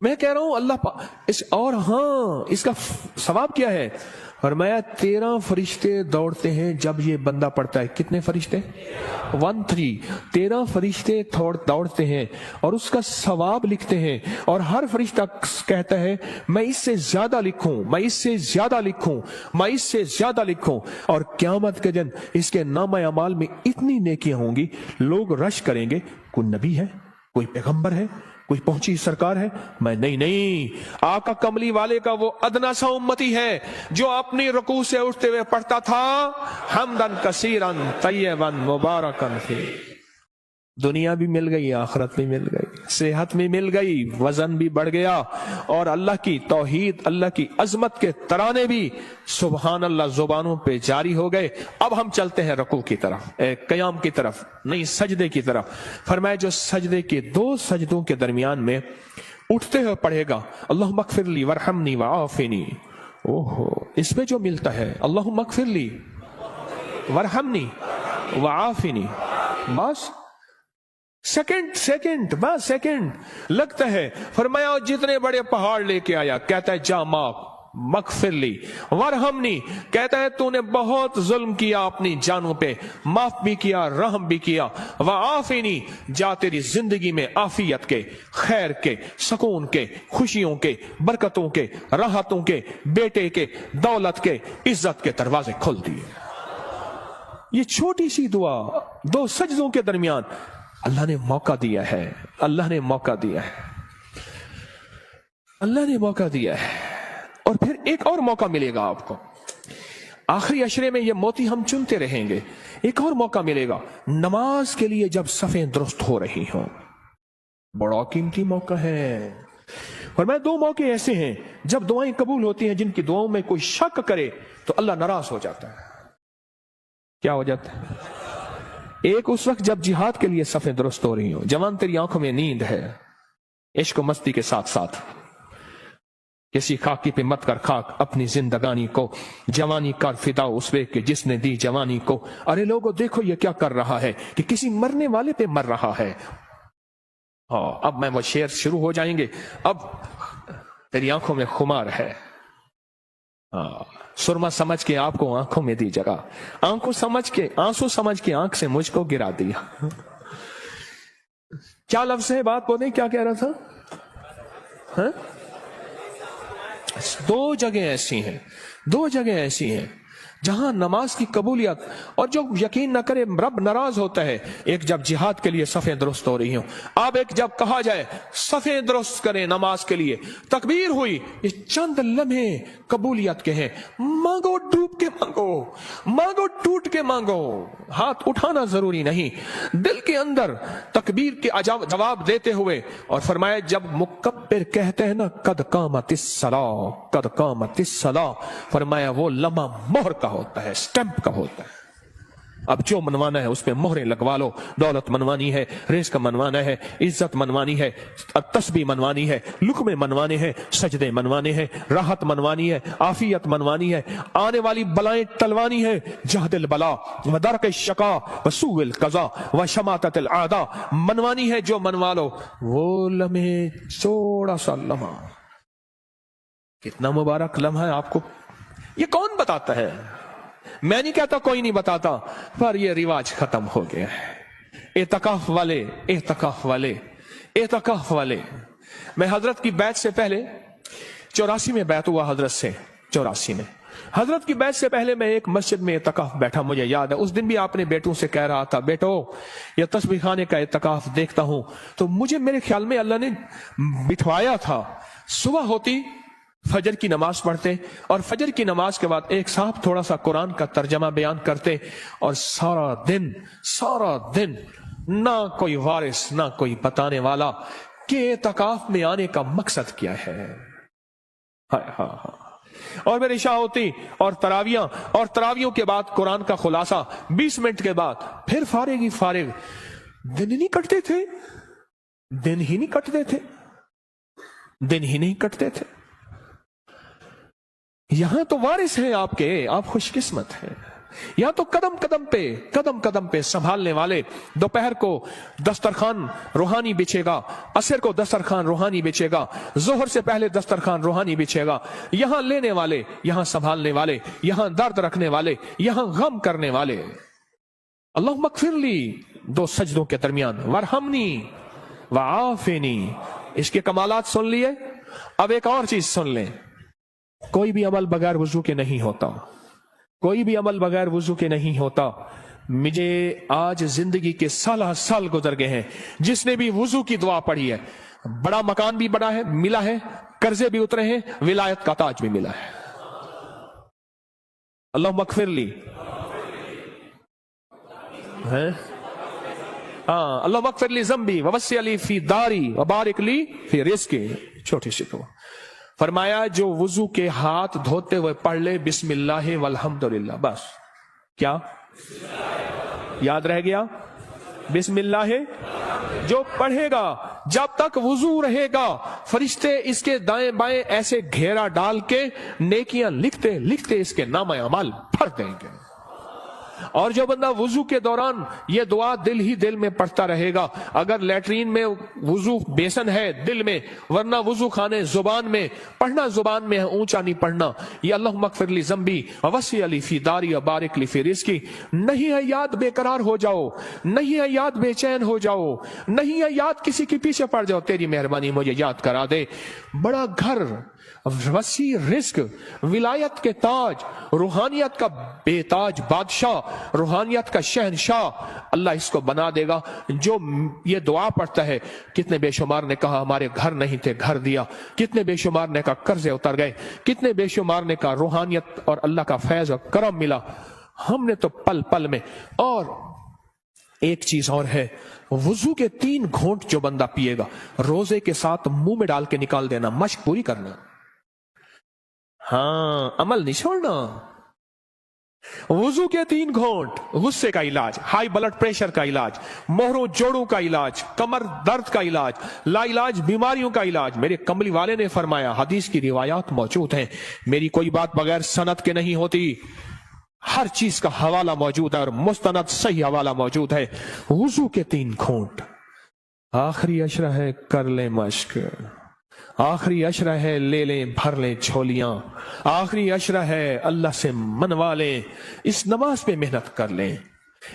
Speaker 1: मैं कह रहा हूं अल्लाह इस, और हाँ, इसका सवाब क्या है? फरमाया 13 फरिश्ते दौड़ते हैं जब ये बंदा पढ़ता है। कितने फरिश्ते? 13 फरिश्ते दौड़ते हैं और उसका सवाब लिखते हैं, और हर फरिश्ता कहता है मैं इससे ज्यादा लिखूं, मैं इससे ज्यादा लिखूं, मैं इससे ज्यादा लिखूं। और क़यामत के दिन इसके नामा अमाल में इतनी नेकियां होंगी, लोग रश करेंगे, कोई नबी है, कोई पैगंबर है, कोई पहुंची सरकार है? मैं नहीं, आका कमली वाले का वो अदना सा उम्मती है जो अपनी रुकू से उठते हुए पढ़ता था, हम्दन कसीरन तय्यबन मुबारकन फी। दुनिया भी मिल गई, आखिरत भी मिल गई, सेहत भी मिल गई, वजन भी बढ़ गया, और अल्लाह की तौहीद, अल्लाह की अजमत के तराने भी सुबहान अल्लाह जुबानों पे जारी हो गए। अब हम चलते हैं रुकू की तरफ, क़याम की तरफ, नहीं सजदे की तरफ। फरमाया जो सजदे के 2 सजदों के दरमियान में उठते हुए पढ़ेगा अल्लाहुम्मा अग़फ़िरली वरहमनी वआफ़िनी। ओहो, इसमें जो मिलता है अल्लाहुम्मा अग़फ़िरली वरहमनी वआफ़िनी, बस सेकंड लगता है। फरमाया जितने बड़े पहाड़ लेके आया, कहता है जा माफ मगफिरली वरहमनी, कहता है तूने बहुत जुल्म किया अपनी जानों पे, माफ भी किया, रहम भी किया। वआफ़िनी, जा तेरी जिंदगी में आफियत के, खैर के, सुकून के, खुशियों के, बरकतों के, राहतों के, बेटे के, दौलत के, इज्जत के दरवाजे खोल दिए। ये छोटी सी दुआ 2 सजदों के दरमियान अल्लाह ने मौका दिया है, अल्लाह ने मौका दिया है, अल्लाह ने मौका दिया है। और फिर एक और मौका मिलेगा आपको, आखिरी अशरे में ये मोती हम चुनते रहेंगे। एक और मौका मिलेगा नमाज के लिए, जब सफ़ें दुरुस्त हो रही हों, बड़ा कीमती मौका है। और मैं 2 मौके ऐसे हैं जब दुआएं कबूल होती हैं, जिनकी दुआओं में कोई शक करे तो अल्लाह नाराज हो जाता है। क्या हो जाता है? एक उस वक्त जब जिहाद के लिए सफ़ें दुरुस्त हो रही हो, जवान तेरी आंखों में नींद है, इश्क मस्ती के साथ साथ किसी खाकी पे मत कर खाक अपनी जिंदगानी को, जवानी कर फिदा उस वे के जिसने दी जवानी को। अरे लोगों देखो ये क्या कर रहा है कि किसी मरने वाले पे मर रहा है। हाँ, अब मैं वो शेर शुरू हो जाएंगे। अब तेरी आंखों में खुमार है, हाँ, सुरमा समझ के आपको आंखों में दी जगह, आंखों समझ के, आंसू समझ के आंख से मुझको गिरा दिया। क्या लफ्ज है, बात बोले, क्या कह रहा था? हाँ? 2 जगह ऐसी हैं, 2 जगह ऐसी हैं जहां नमाज की कबूलियत, और जो यकीन न करे रब नाराज होता है। एक जब जिहाद के लिए सफ़ें दुरुस्त हो रही हो, अब एक जब कहा जाए सफ़ें दुरुस्त करें नमाज के लिए, तकबीर हुई, ये चंद लम्हे कबूलियत के हैं। मांगो, डूब के मांगो, मांगो टूट के मांगो, हाथ उठाना जरूरी नहीं, दिल के अंदर तकबीर के जवाब देते हुए। और फरमाया जब मुकब्बिर कहते हैं ना कद कामतिस सला, कद कामतिस सला, फरमाया वो लम्हा मोहर का होता है, स्टैंप का होता है। अब जो मनवाना है उसमें मोहरें लगवा लो। दौलत मनवानी है, रिज़्क़ मनवाना है, इज्जत मनवानी है, तस्बीह मनवानी है, लुक़मे मनवाने हैं, सजदे मनवाने हैं, राहत मनवानी है, आफियत मनवानी है, आने वाली बलाएं टलवानी है। जहदिल बला व दरक शका व सूइल कज़ा व शमाततिल आदा मनवानी है। जो मनवा लो वो लम्हे, थोड़ा सा लम्हा, कितना मुबारक लम्हा है। आपको ये कौन बताता है? मैं नहीं कहता कोई नहीं बताता, पर ये रिवाज खत्म हो गया है। एतकाफ वाले, एतकाफ वाले, एतकाफ वाले। मैं हजरत की बैत से पहले 84 में बैत हुआ हजरत से, 84 में हजरत की बैत से पहले मैं एक मस्जिद में इत्तिकाफ बैठा, मुझे याद है उस दिन भी आपने बेटों से कह रहा था, बेटो ये तस्बीह खाने का इत्तिकाफ देखता हूं तो मुझे मेरे ख्याल में अल्लाह ने बिठवाया था। सुबह होती फजर की नमाज पढ़ते और फजर की नमाज के बाद एक साहब थोड़ा सा कुरान का तर्जमा बयान करते और सारा दिन ना कोई वारिस ना कोई बताने वाला कि इत्तिकाफ में आने का मकसद क्या है। हाँ। और फिर इशा होती और तरावियों के बाद कुरान का खुलासा, 20 मिनट के बाद फिर फारिग। दिन ही नहीं कटते थे। यहां तो वारिस हैं आपके, आप खुशकिस्मत हैं। यहां तो कदम कदम पे संभालने वाले, दोपहर को दस्तरखान रूहानी बिछेगा, असर को दस्तरखान रूहानी बिछेगा, जोहर से पहले दस्तरखान रूहानी बिछेगा। यहां लेने वाले, यहां संभालने वाले, यहां दर्द रखने वाले, यहां गम करने वाले। अल्लाह मगफिरली 2 सजदों के दरमियान, वरहमनी वआफिनी, इसके कमालात सुन लिए। अब एक और चीज सुन लें, कोई भी अमल बगैर वुजू के नहीं होता। मुझे आज जिंदगी के साल गुजर गए हैं, जिसने भी वुजू की दुआ पढ़ी है, बड़ा मकान भी बड़ा है मिला है, कर्जे भी उतरे हैं, विलायत का ताज भी मिला है। अल्लाह मगफिरली है, अल्लाह मगफिरली ज़म्बी ववस्सी अली फी दारी वबारिक ली फी रिज़्क़ी। छोटी सी दुआ फरमाया, जो वुजू के हाथ धोते हुए पढ़ ले बिस्मिल्लाह वल्हम्दुलिल्लाह, बस क्या याद रह गया? बिस्मिल्लाह। जो पढ़ेगा जब तक वुजू रहेगा, फरिश्ते इसके दाएं बाएं ऐसे घेरा डाल के नेकियां लिखते इसके नाम अमाल भर देंगे। और जो बंदा वुजू के दौरान ये दुआ दिल ही दिल में पढ़ता रहेगा, अगर लैट्रीन में वुजू बेसन है दिल में, वरना वुजू खाने जुबान में पढ़ना, जुबान में है, ऊंचा नहीं पढ़ना। ये अल्लाह मगफिरली ज़म्बी ववस्सी अली फी दारी बारिक ली फी रिज़्क़ी। नहीं है याद बेकरार हो जाओ, नहीं है याद बेचैन हो जाओ, नहीं है याद किसी के पीछे पड़ जाओ, तेरी मेहरबानी मुझे याद करा दे। बड़ा घर, वसी रिस्क, विलायत के ताज, रूहानियत का बेताज बादशाह, रूहानियत का शहनशाह, अल्लाह इसको बना देगा। जो ये दुआ पढ़ता है, कितने बेशुमार ने कहा हमारे घर नहीं थे, घर दिया, कितने बेशुमार ने कहा कर्जे उतर गए, कितने बेशुमार ने कहा रूहानियत और अल्लाह का फैज और करम मिला। हमने तो पल पल में। और एक चीज और है, वुजू के 3 घूंट जो बंदा पिएगा, रोजे के साथ मुंह में डाल के निकाल देना, मश्क पूरी करना। हाँ, अमल नहीं छोड़ना। वुजू के 3 घूंट, गुस्से का इलाज, हाई ब्लड प्रेशर का इलाज, मोहरों जोड़ों का इलाज, कमर दर्द का इलाज, लाइलाज बीमारियों का इलाज। मेरे कमली वाले ने फरमाया, हदीस की रिवायात मौजूद हैं, मेरी कोई बात बगैर सनद के नहीं होती, हर चीज का हवाला मौजूद है और मुस्तनद सही हवाला मौजूद है। वुजू के 3 घूंट, आखिरी अशरा है कर ले मश्क, आखिरी अशरा है ले लें भर लें झोलियां, आखिरी अशरा है अल्लाह से मनवा लें। इस नमाज पे मेहनत कर लें,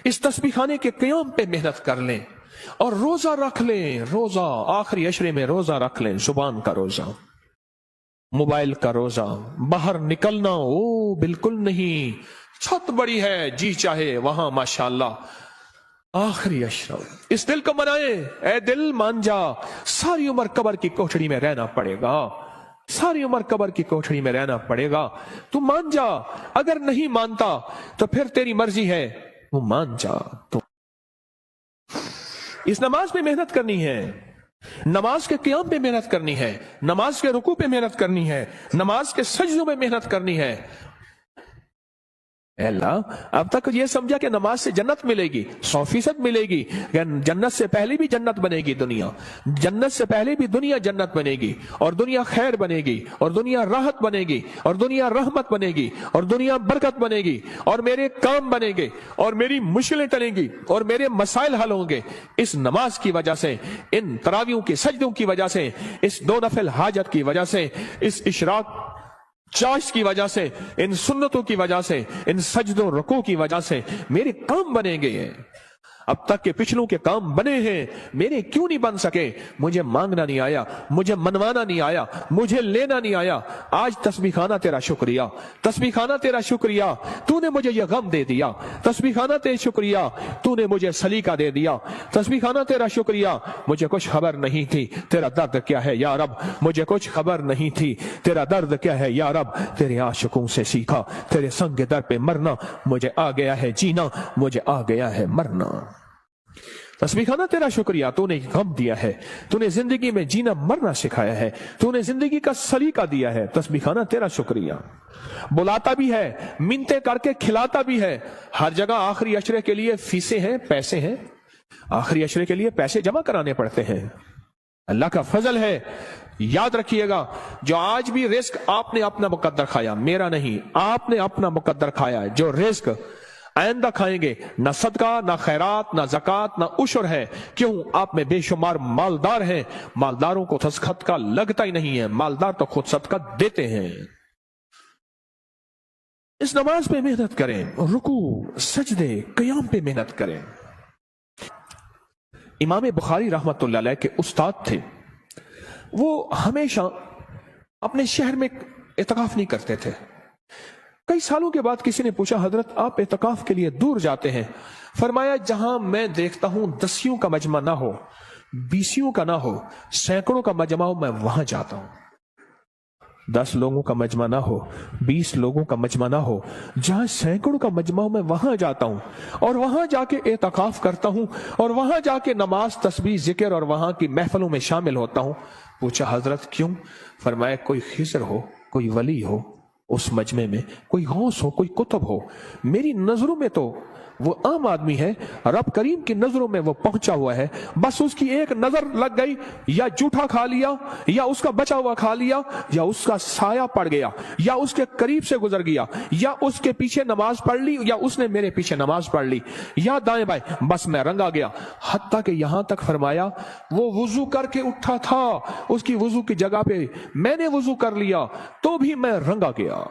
Speaker 1: इस तस्बीह खाने के क़याम पे मेहनत कर लें, और रोजा रख लें। रोजा आखिरी अशरे में रोजा रख लें, जुबान का रोजा, मोबाइल का रोजा। बाहर निकलना ओ बिल्कुल नहीं, छत बड़ी है जी चाहे वहां माशाअल्लाह। आखिरी अशरा, इस दिल को मनाए, ए दिल मान जा, सारी उम्र कब्र की कोठड़ी में रहना पड़ेगा, सारी उम्र कब्र की कोठड़ी में रहना पड़ेगा। तू मान जा, अगर नहीं मानता तो फिर तेरी मर्जी है, वो मान जा। तो इस नमाज पे मेहनत करनी है, नमाज के क़याम पे मेहनत करनी है, नमाज के रुकू पे मेहनत करनी है, नमाज के सजदों में मेहनत करनी है। अल्लाह अब तक ये समझा कि नमाज से जन्नत मिलेगी, 100% मिलेगी। जन्नत से पहले भी जन्नत बनेगी दुनिया, जन्नत से पहले भी दुनिया जन्नत बनेगी, और दुनिया खैर बनेगी, और दुनिया राहत बनेगी, और दुनिया रहमत बनेगी, और दुनिया बरकत बनेगी, और मेरे काम बनेंगे, और मेरी मुश्किलें टलेंगी, और मेरे मसाइल हल होंगे। इस नमाज की वजह से, इन तरावियों के सजदों की वजह से, इस 2 नफल हाजत की वजह से, इस इशराक चाश की वजह से, इन सुन्नतों की वजह से, इन सजदों रुकू की वजह से मेरे काम बनेंगे। अब तक के पिछलों के काम बने हैं, मेरे क्यों नहीं बन सके? मुझे मांगना नहीं आया, मुझे मनवाना नहीं आया, मुझे लेना नहीं आया। आज तस्बीह खाना तेरा शुक्रिया, तस्बीह खाना तेरा शुक्रिया, तूने मुझे ये गम दे दिया। तस्बीह खाना तेरा शुक्रिया, तूने मुझे सलीका दे दिया। तस्बीह खाना तेरा शुक्रिया, मुझे कुछ खबर नहीं थी तेरा दर्द क्या है या रब, मुझे कुछ खबर नहीं थी तेरा दर्द क्या है या रब। तेरे आशिकों से सीखा तेरे संग दर पे मरना, मुझे आ गया है जीना, मुझे आ गया है मरना। तस्बीह खाना तेरा शुक्रिया, तूने गम दिया है, तूने जिंदगी में जीना मरना सिखाया है, तूने जिंदगी का सलीका दिया है। तस्बीह खाना तेरा शुक्रिया। बुलाता भी है, मिन्नतें करके खिलाता भी है। हर जगह आखिरी अशरे के लिए फीसें हैं, पैसे हैं, आखिरी अशरे के लिए पैसे जमा कराने पड़ते हैं। अल्लाह का फजल है। याद रखिएगा, जो आज भी रिस्क आपने अपना मुकद्दर खाया, मेरा नहीं, आपने अपना मुकद्दर खाया है। जो रिस्क आइंदा खाएंगे, ना सदका, ना खैरात, ना ज़कात, ना उशर है। क्यों? आप में बेशुमार मालदार हैं। मालदारों को सदका लगता ही नहीं है, मालदार तो खुद सदका देते हैं। इस नमाज पे मेहनत करें, रुकू, सजदे, क़याम पे मेहनत करें। इमाम बुखारी रहमतुल्लाह अलैह के उस्ताद थे, वो हमेशा अपने शहर में इतिकाफ नहीं करते थे। कई सालों के बाद किसी ने पूछा, हजरत आप इतिकाफ के लिए दूर जाते हैं? फरमाया, जहां मैं देखता हूं दसियों का मजमा ना हो, बीसियों का ना हो, सैकड़ों का मजमा हो, मैं वहां जाता हूं। 10 लोगों का मजमा ना हो, 20 लोगों का मजमा ना हो, जहां सैकड़ों का मजमा हो, मैं वहां जाता हूं और वहां जाके इतिकाफ करता हूं और वहां जाके नमाज, तस्बीह, जिक्र और वहां की महफिलों में शामिल होता हूं। पूछा, हजरत क्यों? फरमाया, कोई खिज़र हो, कोई वली हो उस मजमे में, कोई गौस हो, कोई कुतुब हो। मेरी नजरों में तो वो आम आदमी है, रब करीम की नजरों में वो पहुंचा हुआ है। बस उसकी एक नजर लग गई, या जूठा खा लिया, या उसका बचा हुआ खा लिया, या उसका साया पड़ गया, या उसके करीब से गुजर गया, या उसके पीछे नमाज पढ़ ली, या उसने मेरे पीछे नमाज पढ़ ली, या दाएं बाएं, बस मैं रंगा गया। हत्ता कि यहां तक फरमाया, वो वुजू करके उठा था, उसकी वुजू की जगह पे मैंने वुजू कर लिया, तो भी मैं रंगा गया।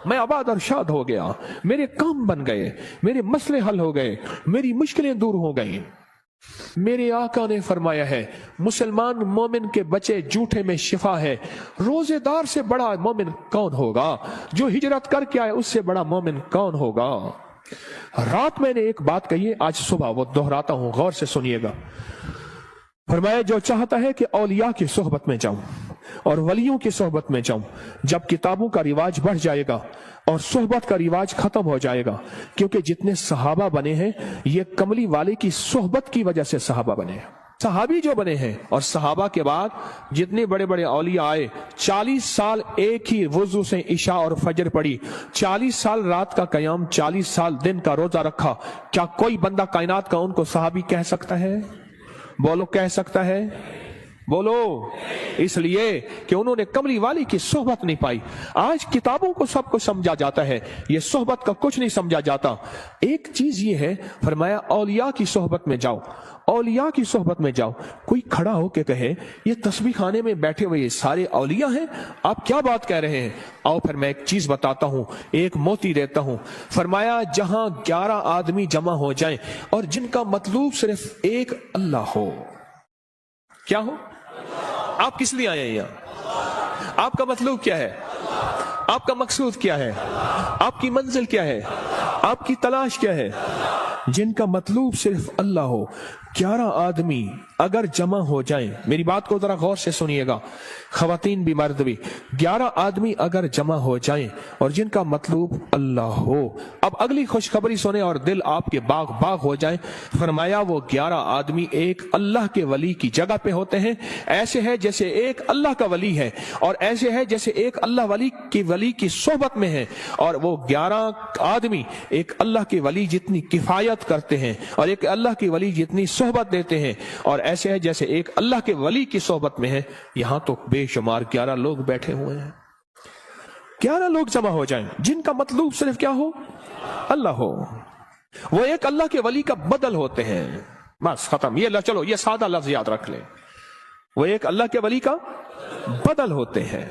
Speaker 1: मैं आबाद और शाद हो गया, मेरे काम बन गए, मेरे मसले हल हो गए, मेरी मुश्किलें दूर हो गई। मेरे आका ने फरमाया है, मुसलमान मोमिन के बचे जूठे में शिफा है। रोजेदार से बड़ा मोमिन कौन होगा? जो हिजरत करके आए उससे बड़ा मोमिन कौन होगा? रात मैंने एक बात कही है, आज सुबह वो दोहराता हूं, गौर से सुनिएगा। फरमाया, जो चाहता है कि औलिया की सोहबत में जाऊं और वलियों की सोहबत में जाऊं, जब किताबों का रिवाज बढ़ जाएगा और सोहबत का रिवाज खत्म हो जाएगा, क्योंकि जितने सहाबा बने हैं ये कमली वाले की सोहबत की वजह से सहाबा बने हैं। सहाबी जो बने हैं और सहाबा के बाद जितने बड़े बड़े औलिया आए, 40 साल एक ही वुजू से इशा और फजर पढ़ी, 40 साल रात का कयाम, 40 साल दिन का रोजा रखा। क्या कोई बंदा कायनात का उनको सहाबी कह सकता है? बोलो, कह सकता है? बोलो। इसलिए कि उन्होंने कमली वाली की सोहबत नहीं पाई। आज किताबों को सब कुछ समझा जाता है, ये सोहबत का कुछ नहीं समझा जाता। एक चीज ये है, फरमाया औलिया की सोहबत में जाओ, औलिया की सोहबत में जाओ। कोई खड़ा हो के कहे, ये तस्बीह खाने में बैठे हुए ये सारे औलिया हैं, आप क्या बात कह रहे हैं? आओ फिर मैं एक चीज बताता हूं, एक मोती देता हूं। फरमाया, जहां 11 आदमी जमा हो जाएं और जिनका मतलूब सिर्फ एक अल्लाह हो। क्या हो? आप किस लिए आए हैं यहां? आपका मतलब क्या है? आपका मकसूद क्या है? आपकी मंजिल क्या है? आपकी तलाश क्या है? जिनका मतलूब सिर्फ अल्लाह हो, 11 आदमी अगर जमा हो जाएं, मेरी बात को जरा गौर से सुनिएगा, खवातीन भी मर्द भी, 11 आदमी अगर जमा हो जाएं और जिनका मतलूब अल्लाह हो। अब अगली खुशखबरी सुने और दिल आपके बाग बाग हो जाए। फरमाया, वो 11 आदमी एक अल्लाह के वली की जगह पे होते हैं। ऐसे है जैसे एक अल्लाह का वली है, और ऐसे है जैसे एक अल्लाह वली की सोहबत में है। और वो 11 आदमी एक अल्लाह के वली जितनी किफायत करते हैं और एक अल्लाह के वली जितनी सोहबत देते हैं, और ऐसे है जैसे एक अल्लाह के वली की सोहबत में है। यहां तो बेशुमार 11 लोग बैठे हुए हैं। 11 लोग जमा हो जाएं जिनका मतलूब सिर्फ क्या हो? अल्लाह हो। वो एक अल्लाह के वली का बदल होते हैं। बस खत्म। ये चलो, ये सादा लफ्ज याद रख ले, वो एक अल्लाह के वली का बदल होते हैं।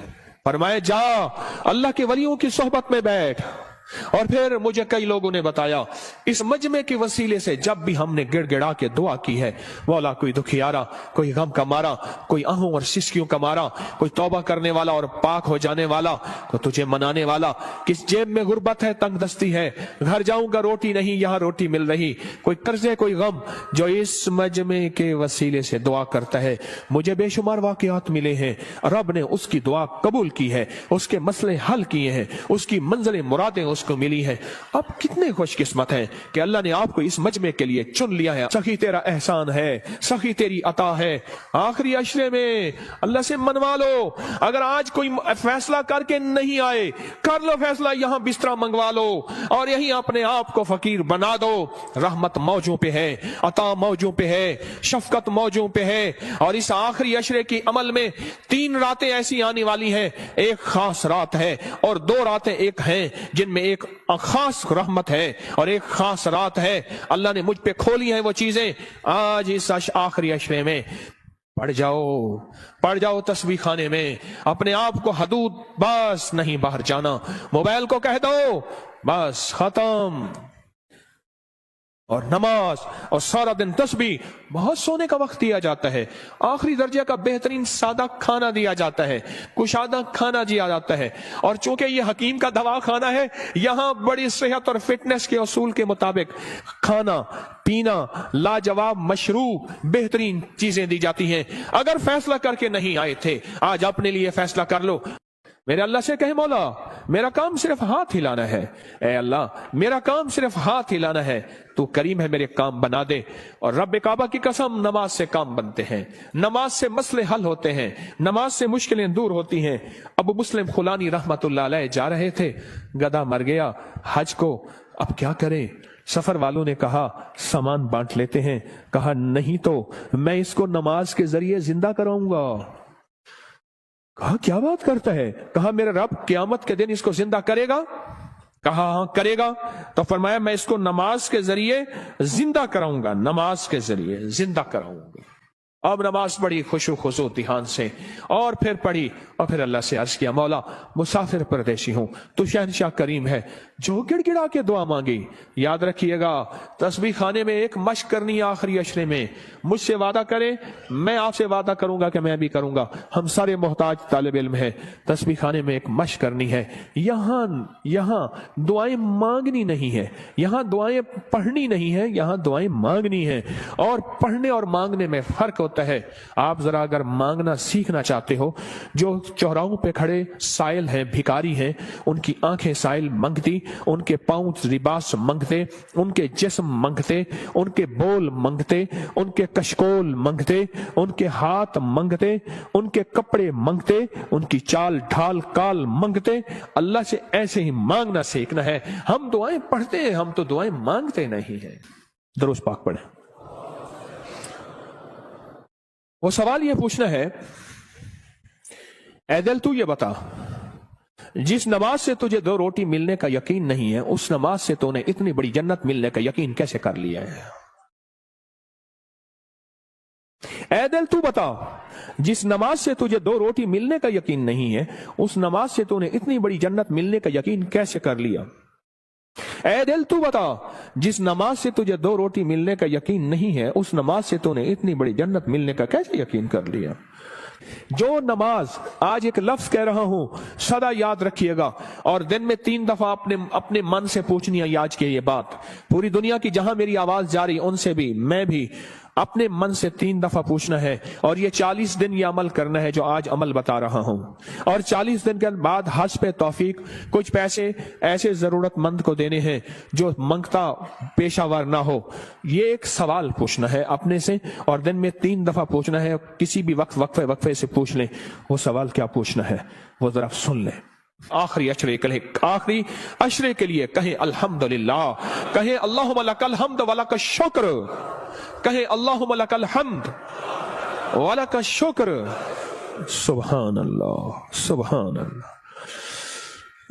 Speaker 1: फरमाए, जा अल्लाह के वलियों की सोहबत में बैठ, और फिर मुझे कई लोगों ने बताया इस मजमे के वसीले से जब भी हमने गिड़गिड़ा के दुआ की है, मौला कोई दुखियारा, कोई गम का मारा, कोई आहों और सिसकियों का मारा, कोई तौबा करने वाला और पाक हो जाने वाला, कोई तुझे मनाने वाला, किस जेब में गुर्बत है, तंगदस्ती है, घर जाऊंगा रोटी नहीं यहाँ रोटी मिल रही, कोई कर्जे कोई गम, जो इस मजमे के वसीले से दुआ करता है, मुझे बेशुमार वाकयात मिले हैं, रब ने उसकी दुआ कबूल की है, उसके मसले हल किए हैं, उसकी मंजिलें मुरादें उसको मिली है। अब कितने खुशकिस्मत हैं कि अल्लाह ने आपको इस मजमे के लिए चुन लिया है। सखी तेरा एहसान है, सखी तेरी अता है। आखिरी अशरे में अल्लाह से मनवा लो। अगर आज कोई फैसला करके नहीं आए, कर लो फैसला, यहां बिस्तरा मंगवा लो और यही अपने आप को फकीर बना दो। रहमत मौजों पे है, अता मौजों पे है, शफकत मौजों पे है। और इस आखिरी अशरे की अमल में 3 रातें ऐसी आने वाली हैं, एक खास रात है और 2 रातें एक हैं जिनमें एक खास रहमत है और एक खास रात है। अल्लाह ने मुझ पे खोली है वो चीजें। आज इस आखिरी अशरे में पढ़ जाओ तस्बीह खाने में, अपने आप को हदूद बस नहीं बाहर जाना। मोबाइल को कह दो बस खत्म, और नमाज और सारा दिन तस्बीह। बहुत सोने का वक्त दिया जाता है, आखिरी दर्जे का बेहतरीन सादा खाना दिया जाता है, कुशादा खाना दिया जाता है। और चूंकि ये हकीम का दवा खाना है, यहां बड़ी सेहत और फिटनेस के उसूल के मुताबिक खाना पीना लाजवाब मशरूब बेहतरीन चीजें दी जाती हैं। अगर फैसला करके नहीं आए थे, आज अपने लिए फैसला कर लो। मेरे अल्लाह से कहे, मौला मेरा काम सिर्फ हाथ हिलाना है, ए अल्लाह मेरा काम सिर्फ हाथ हिलाना है, तू करीम है मेरे काम बना दे। और रब काबा की कसम, नमाज से काम बनते हैं, नमाज से मसले हल होते हैं, नमाज से मुश्किलें दूर होती हैं। अबू मुस्लिम खुलानी रहमतुल्लाह अलैह जा रहे थे, गधा मर गया हज को, अब क्या करें? सफर वालों ने कहा सामान बांट लेते हैं। कहा नहीं तो मैं इसको नमाज के जरिए जिंदा कराऊंगा। कहा क्या बात करता है? कहा मेरा रब क़यामत के दिन इसको जिंदा करेगा। कहा हाँ करेगा। तो फरमाया मैं इसको नमाज के जरिए जिंदा कराऊंगा, नमाज के जरिए जिंदा कराऊंगा। अब नमाज पढ़ी खुशू खुशू ध्यान से, और फिर पढ़ी और फिर अल्लाह से अर्ज किया, मौला मुसाफिर परदेशी हूं, तू शहनशाह करीम है। जो गिड़गिड़ा के दुआ मांगी, याद रखिएगा तस्बीह खाने में एक मश्क करनी है आखिरी अशरे में। मुझसे वादा करें, मैं आपसे वादा करूंगा कि मैं भी करूंगा। हम सारे मोहताज तालिब इल्म है, तस्बीह खाने में एक मश्क करनी है। यहां दुआएं मांगनी नहीं है, यहां दुआएं पढ़नी नहीं है, यहां दुआएं मांगनी है। और पढ़ने और मांगने में फर्क होता है। आप जरा अगर मांगना सीखना चाहते हो, जो चौराहों पे खड़े साइल हैं, भिखारी हैं, उनकी आंखें साइल मंगती, उनके पांव लिबास मंगते, उनके जिस्म मंगते, उनके बोल मंगते, उनके कशकोल मंगते, उनके हाथ मंगते, उनके कपड़े मंगते, उनकी चाल ढाल काल मंगते। अल्लाह से ऐसे ही मांगना सीखना है। हम दुआएं पढ़ते हैं, हम तो दुआएं मांगते नहीं हैं। दरूद पाक पढ़े। वो सवाल ये पूछना है, ऐ दिल तू ये बता, जिस नमाज से तुझे 2 रोटी मिलने का यकीन नहीं है, उस नमाज से तूने इतनी बड़ी जन्नत मिलने का यकीन कैसे कर लिया है? ऐ दिल तू बता, जिस नमाज से तुझे 2 रोटी मिलने का यकीन नहीं है, उस नमाज से तूने इतनी बड़ी जन्नत मिलने का यकीन कैसे कर लिया? ऐ दिल तू बता, जिस नमाज से तुझे 2 रोटी मिलने का यकीन नहीं है, उस नमाज से तूने इतनी बड़ी जन्नत मिलने का कैसे यकीन कर लिया? जो नमाज, आज एक लफ्ज कह रहा हूं, सदा याद रखिएगा, और दिन में 3 दफा अपने मन से पूछनी है आज की ये बात। पूरी दुनिया की जहां मेरी आवाज जा रही, उनसे भी, मैं भी अपने मन से 3 दफा पूछना है। और ये 40 दिन ये अमल करना है जो आज अमल बता रहा हूं। और 40 दिन के बाद हज पे तौफीक, कुछ पैसे ऐसे जरूरतमंद को देने हैं जो मंगता पेशावर ना हो। ये एक सवाल पूछना है अपने से, और दिन में 3 दफा पूछना है। किसी भी वक्त वक्फे से पूछ लें। वो सवाल क्या पूछना है वो जरा सुन लें। आखिरी अशरे के लिए कहें अल्हम्दुलिल्लाह, कहें अल्लाहुम्मा लकल हम्द व लकश शुक्र, कहें अल्लाहुम्मा लकल हम्द व लकश शुक्र। सुभान अल्लाह, सुभान अल्लाह।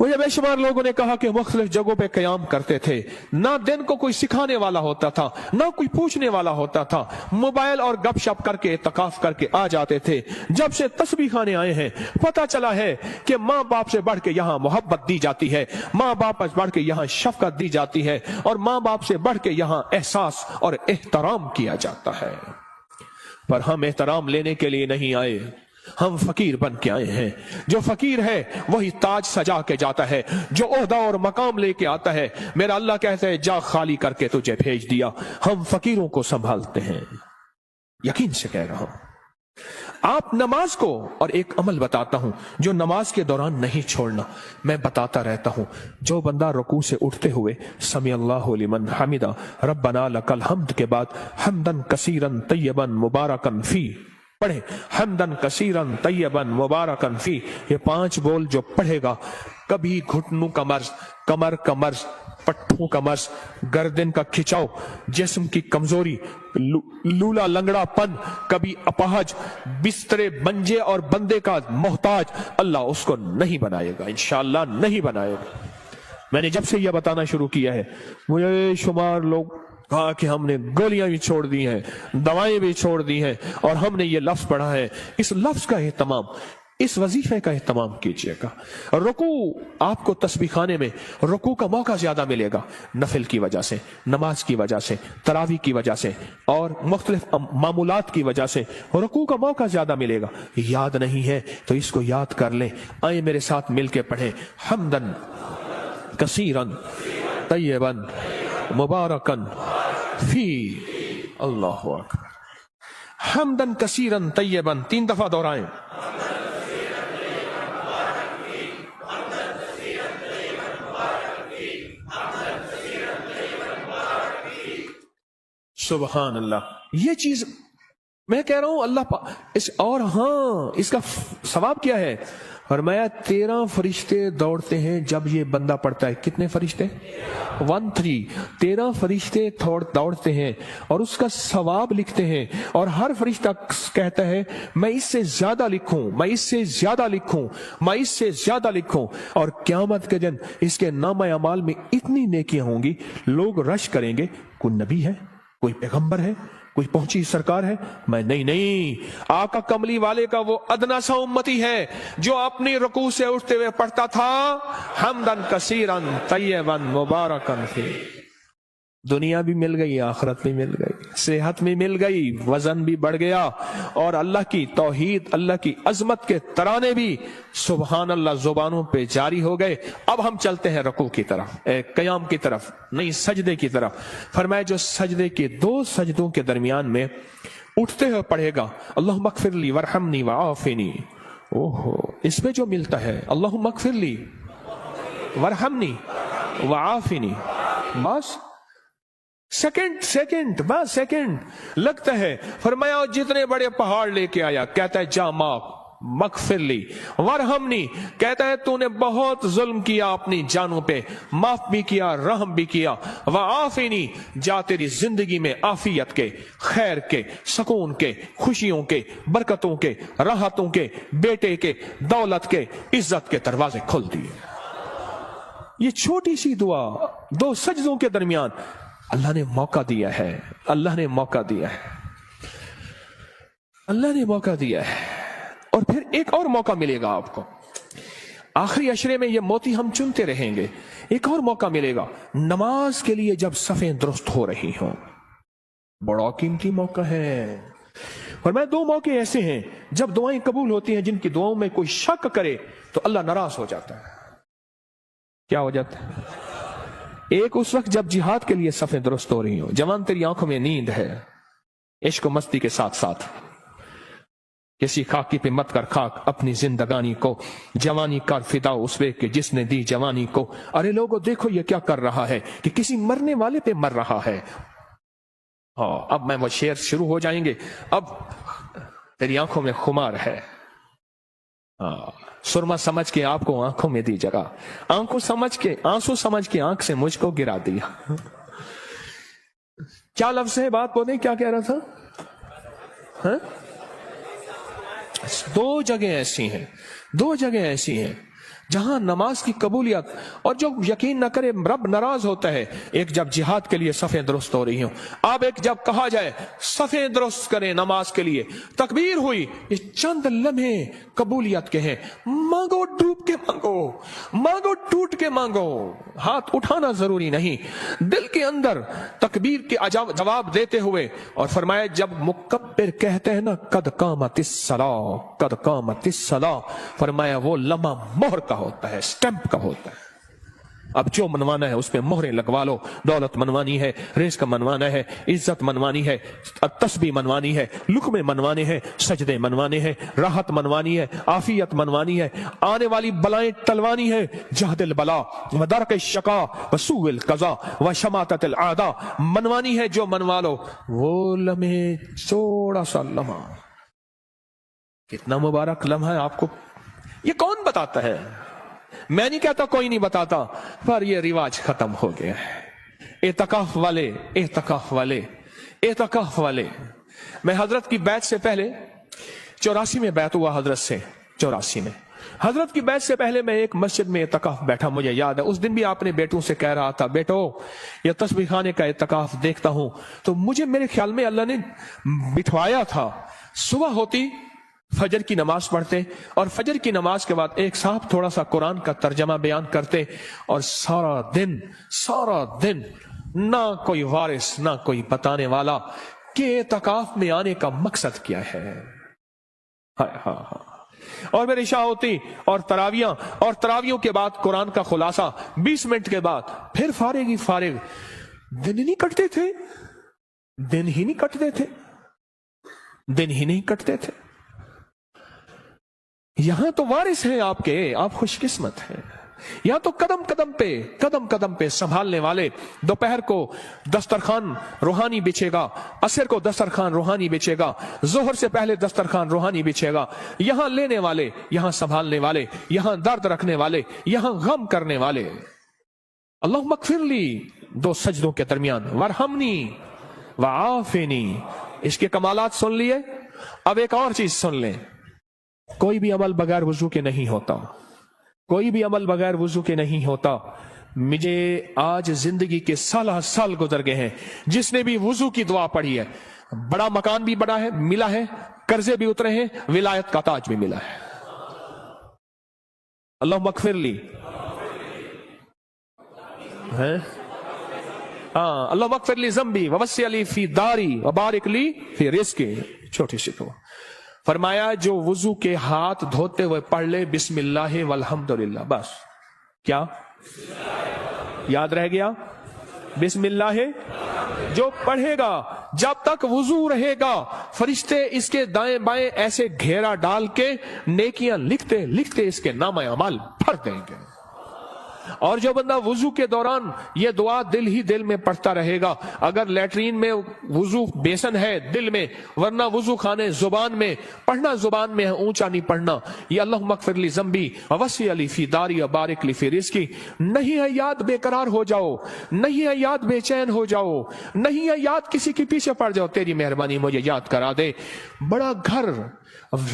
Speaker 1: मुझे बेशुमार लोगों ने कहा कि मुख्तलिफ जगहों पे क़याम करते थे, ना दिन को कोई सिखाने वाला होता था, ना कोई पूछने वाला होता था, मोबाइल और गपशप करके इत्तकाफ करके आ जाते थे। जब से तस्बीह खाने आए हैं पता चला है कि माँ बाप से बढ़ के यहाँ मोहब्बत दी जाती है, माँ बाप से बढ़ के यहाँ शफकत दी जाती है, और माँ बाप से बढ़ के यहाँ एहसास और एहतराम किया जाता है। पर हम एहतराम लेने के लिए नहीं आए, हम फकीर बन के आए हैं। जो फकीर है वही ताज सजा के जाता है, जो ओहदा और मकाम लेके आता है। मेरा अल्लाह कहता है जा खाली करके तुझे भेज दिया। हम फकीरों को संभालते हैं, यकीन से कह रहा हूं। आप नमाज को, और एक अमल बताता हूं जो नमाज के दौरान नहीं छोड़ना, मैं बताता रहता हूं। जो बंदा रुकू से उठते हुए समी अल्लाहु लिमन हमिदा रब्बना लकल हम्द के बाद हमदन कसीरन तय्यबन मुबारकन फी पढ़े, हमदन कसीरन तय्यबन मुबारकन फी, ये 5 बोल जो पढ़ेगा कभी घुटनों का मर्ज, कमर का मर्ज, पट्टों का मर्ज, गर्दन का खिंचाव, जिस्म की कमजोरी, लूला लंगड़ापन, कभी अपाहज, बिस्तरे मंजे और बंदे का मोहताज, अल्लाह उसको नहीं बनाएगा, इंशाअल्लाह नहीं बनाएगा। मैंने जब से यह बताना शुरू किया है, मुझे शुमार लोग कहा कि हमने गोलियां भी छोड़ दी हैं, दवाएं भी छोड़ दी हैं, और हमने ये लफ्ज पढ़ा है। इस लफ्ज का एहतमाम, इस वजीफे का एहतमाम कीजिएगा। रुकू, आपको तस्बीह खाने में रुकू का मौका ज्यादा मिलेगा, नफिल की वजह से, नमाज की वजह से, तरावी की वजह से और मुख्तलिफ मामूलात की वजह से रुकू का मौका ज्यादा मिलेगा। याद नहीं है तो इसको याद कर लें। आए मेरे साथ मिलके पढ़े, हमदन कसीरन तय्यबन मुबारकन फी, अल्लाहु अकबर। हमदन कसीरन तय्यबन 3 दफा दोहराएं। सुबहान अल्लाह। ये चीज मैं कह रहा हूं अल्लाह इस, और हाँ, इसका सवाब क्या है? फरमाया 13 फरिश्ते दौड़ते हैं जब ये बंदा पढ़ता है। कितने फरिश्ते? 13 फरिश्ते दौड़ते हैं और उसका सवाब लिखते हैं, और हर फरिश्ता कहता है मैं इससे ज्यादा लिखूं, मैं इससे ज्यादा लिखूं, मैं इससे ज्यादा लिखूं। और क़यामत के दिन इसके नामा अमाल में इतनी नेकियां होंगी, लोग रश करेंगे, कोई नबी है, कोई पैगंबर है, कोई पहुंची सरकार है? मैं नहीं, आका कमली वाले का वो अदना सा उम्मती है जो अपनी रुकू से उठते हुए पढ़ता था हमदन कसीरन तय्यबन मुबारकन फी। दुनिया भी मिल गई, आखिरत भी मिल गई, सेहत भी मिल गई, वजन भी बढ़ गया, और अल्लाह की तौहीद, अल्लाह की अजमत के तराने भी सुबहान अल्लाह जुबानों पे जारी हो गए। अब हम चलते हैं रुकू की तरफ, क़याम की तरफ, नहीं सजदे की तरफ। फरमाया जो सजदे के 2 सजदों के दरमियान में उठते हुए पढ़ेगा अल्लाहुम्मा अग़फ़िरली वरहमनी वआफ़िनी, ओहो, इसमें जो मिलता है अल्लाहुम्मा अग़फ़िरली वरहमनी वआफ़िनी, बस सेकंड लगता है। फरमाया जितने बड़े पहाड़ लेके आया, कहता है जा माफ मगफिरली, वरहमनी, कहता है तूने बहुत जुल्म किया अपनी जानों पे, माफ भी किया, रहम भी किया। वआफ़िनी, जा तेरी जिंदगी में आफियत के, खैर के, सुकून के, खुशियों के, बरकतों के, राहतों के, बेटे के, दौलत के, इज्जत के दरवाजे खोल दिए। ये छोटी सी दुआ 2 सजदों के दरमियान अल्लाह ने मौका दिया है, अल्लाह ने मौका दिया है, अल्लाह ने मौका दिया है। और फिर एक और मौका मिलेगा आपको, आखिरी अशरे में ये मोती हम चुनते रहेंगे। एक और मौका मिलेगा नमाज के लिए जब सफ़ें दुरुस्त हो रही हों, बड़ा कीमती मौका है। और मैं 2 मौके ऐसे हैं जब दुआएं कबूल होती हैं, जिनकी दुआओं में कोई शक करे तो अल्लाह नाराज हो जाता है। क्या हो जाता है? एक उस वक्त जब जिहाद के लिए सफ़ें दुरुस्त हो रही हो, जवान तेरी आंखों में नींद है, इश्क मस्ती के साथ साथ किसी खाकी पे मत कर खाक अपनी जिंदगानी को, जवानी कर फिदा उस वे के जिसने दी जवानी को। अरे लोगों देखो ये क्या कर रहा है कि किसी मरने वाले पे मर रहा है। हाँ, अब मैं वो शेर शुरू हो जाएंगे। अब तेरी आंखों में खुमार है, हाँ, सुरमा समझ के आपको आंखों में दी जगह, आंखों समझ के, आंसू समझ के आंख से मुझको गिरा दिया। क्या लफ्ज है, बात बोले, क्या कह रहा था? हाँ? 2 जगह ऐसी हैं جہاں نماز کی قبولیت، اور جو یقین نہ کرے رب ناراض ہوتا ہے، ایک جب جہاد کے لیے صفیں درست ہو رہی ہوں، اب ایک جب کہا جائے صفیں درست کریں نماز کے لیے، تکبیر ہوئی، یہ چند لمحے قبولیت کے ہیں، مانگو ڈوب کے مانگو، مانگو ٹوٹ کے مانگو، ہاتھ اٹھانا ضروری نہیں، دل کے اندر تکبیر کے جواب دیتے ہوئے، اور فرمایا جب مکبر کہتے ہیں نا قد قامت الصلاۃ، قد قامت الصلاۃ، فرمایا وہ لمحہ مہر کا ہوتا ہے، سٹیمپ کا ہوتا ہے۔ اب جو منوانا ہے اس پہ مہریں لگوا لو، دولت منوانی ہے، رزق منوانا ہے، عزت منوانی ہے، تسبیح منوانی ہے، لقمے منوانے ہیں، سجدے منوانے ہیں، راحت منوانی ہے، عافیت منوانی ہے، آنے والی بلائیں ٹلوانی ہے، جہد البلا ودرک الشقا وسوء القضاء وشماتت الاعداء منوانی ہے، جو منوا لو۔ وہ لمحے، تھوڑا سا لمحہ، کتنا مبارک لمحہ ہے، آپ کو یہ کون بتاتا ہے؟ میں نہیں کہتا کوئی نہیں بتاتا، پر یہ رواج ختم ہو گیا ہے۔ اعتکاف والے، اعتکاف والے، اعتکاف والے، میں حضرت کی بیعت سے پہلے 84 میں بیعت ہوا حضرت سے، 84 میں حضرت کی بیعت سے پہلے میں ایک مسجد میں اعتکاف بیٹھا، مجھے یاد ہے اس دن بھی آپ نے بیٹوں سے کہہ رہا تھا بیٹو یہ تسبیح خانے کا اعتکاف دیکھتا ہوں، تو مجھے میرے خیال میں اللہ نے بٹھوایا تھا، صبح ہوتی فجر کی نماز پڑھتے، اور فجر کی نماز کے بعد ایک صاحب تھوڑا سا قرآن کا ترجمہ بیان کرتے، اور سارا دن نہ کوئی وارث نہ کوئی بتانے والا کہ اعتکاف میں آنے کا مقصد کیا ہے۔ اور پھر عشاء ہوتی اور تراویاں، اور تراویوں کے بعد قرآن کا خلاصہ، 20 منٹ کے بعد پھر فارغ ہی فارغ۔ دن ہی نہیں کٹتے تھے، دن ہی نہیں کٹتے تھے، دن ہی نہیں کٹتے تھے۔ یہاں تو وارث ہیں آپ کے، آپ خوش قسمت ہیں، یہاں تو قدم قدم پہ سنبھالنے والے، دوپہر کو دسترخوان روحانی بچھے گا، عصر کو دسترخوان روحانی بچھے گا، ظہر سے پہلے دسترخوان روحانی بچھے گا، یہاں لینے والے، یہاں سنبھالنے والے، یہاں درد رکھنے والے، یہاں غم کرنے والے۔ اللہم اغفر لی 2 سجدوں کے درمیان، ورحمنی وعافنی، اس کے کمالات سن لیے۔ اب ایک اور چیز سن لیں، کوئی بھی عمل بغیر وضو کے نہیں ہوتا، کوئی بھی عمل بغیر وضو کے نہیں ہوتا۔ مجھے آج زندگی کے سال گزر گئے ہیں، جس نے بھی وضو کی دعا پڑھی ہے، بڑا مکان بھی بڑا ہے ملا ہے، قرضے بھی اترے ہیں، ولایت کا تاج بھی ملا ہے۔ اللہم اغفر لی، اللہم اغفر لی ذنبی ووسع لی فی داری وبارک لی فی رزقی، چھوٹی سی دعا۔ فرمایا جو وضو کے ہاتھ دھوتے ہوئے پڑھ لے بسم اللہ والحمدللہ، بس کیا یاد رہ گیا؟ بسم اللہ، جو پڑھے گا جب تک وضو رہے گا، فرشتے اس کے دائیں بائیں ایسے گھیرا ڈال کے نیکیاں لکھتے لکھتے اس کے نامہ اعمال بھر دیں گے۔ اور جو بندہ وضو کے دوران یہ دعا دل ہی دل میں پڑھتا رہے گا، اگر لیٹرین میں وضو بیسن ہے دل میں، ورنہ وضو خانے زبان میں پڑھنا، زبان میں ہے، اونچا نہیں پڑھنا، یہ اللہم اغفر لی ذنبی ووسع لی فی داری وبارک لی فی رزقی۔ نہیں ہے یاد بے قرار ہو جاؤ، نہیں ہے یاد بے چین ہو جاؤ، نہیں ہے یاد کسی کے پیچھے پڑ جاؤ، تیری مہربانی مجھے یاد کرا دے۔ بڑا گھر،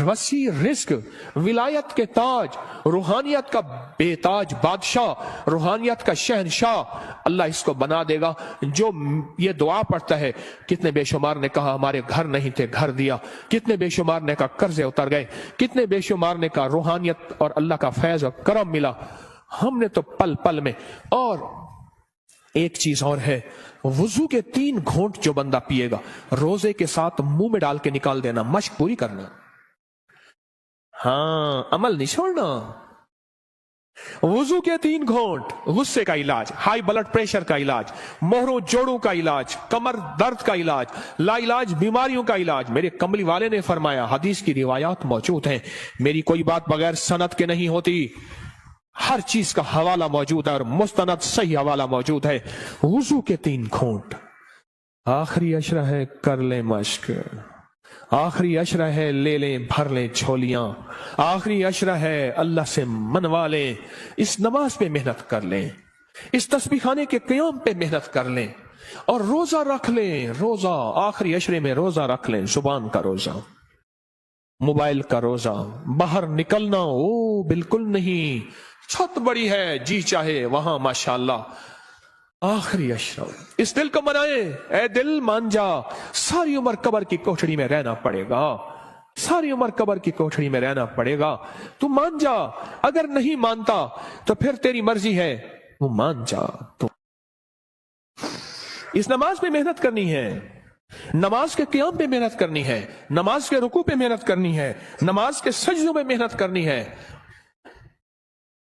Speaker 1: وسیع رزق، ولایت کے تاج، روحانیت کا بے تاج بادشاہ، روحانیت کا شہنشاہ، اللہ اس کو بنا دے گا جو یہ دعا پڑھتا ہے۔ کتنے بے شمار نے کہا ہمارے گھر نہیں تھے، گھر دیا، کتنے بے شمار نے کہا قرضے اتر گئے، کتنے بے شمار نے کہا روحانیت اور اللہ کا فیض اور کرم ملا۔ ہم نے تو پل پل میں۔ اور ایک چیز اور ہے، وضو کے 3 گھونٹ جو بندہ پیے گا روزے کے ساتھ منہ میں ڈال کے نکال دینا، مشق پوری کرنا، ہاں عمل نہیں چھوڑنا۔ وضو کے 3 گھونٹ، غصے کا علاج، ہائی بلڈ پریشر کا علاج، مہروں جوڑوں کا علاج، کمر درد کا علاج، لا علاج بیماریوں کا علاج۔ میرے کملی والے نے فرمایا، حدیث کی روایات موجود ہیں، میری کوئی بات بغیر سند کے نہیں ہوتی، ہر چیز کا حوالہ موجود ہے اور مستند صحیح حوالہ موجود ہے۔ وضو کے 3 گھونٹ، آخری عشرہ ہے کر لیں مشق، آخری عشرہ ہے لے لیں بھر لیں جھولیاں، آخری عشرہ ہے اللہ سے منوا لیں، اس نماز پہ محنت کر لیں، اس تسبیح خانے کے قیام پہ محنت کر لیں، اور روزہ رکھ لیں، روزہ آخری عشرے میں روزہ رکھ لیں، زبان کا روزہ، موبائل کا روزہ، باہر نکلنا بالکل نہیں، छत बड़ी है, जी चाहे वहां माशाअल्लाह आखिरी अशरफ। इस दिल को मनाए, ए दिल मान जा, सारी उम्र कब्र की कोठड़ी में रहना पड़ेगा, सारी उम्र कब्र की कोठड़ी में रहना पड़ेगा। तू मान जा, अगर नहीं मानता तो फिर तेरी मर्जी है, वो मान जा। तो इस नमाज पे मेहनत करनी है, नमाज के क़ियाम पे मेहनत करनी है, नमाज के रुकू पे मेहनत करनी है, नमाज के सजदों पे मेहनत करनी है।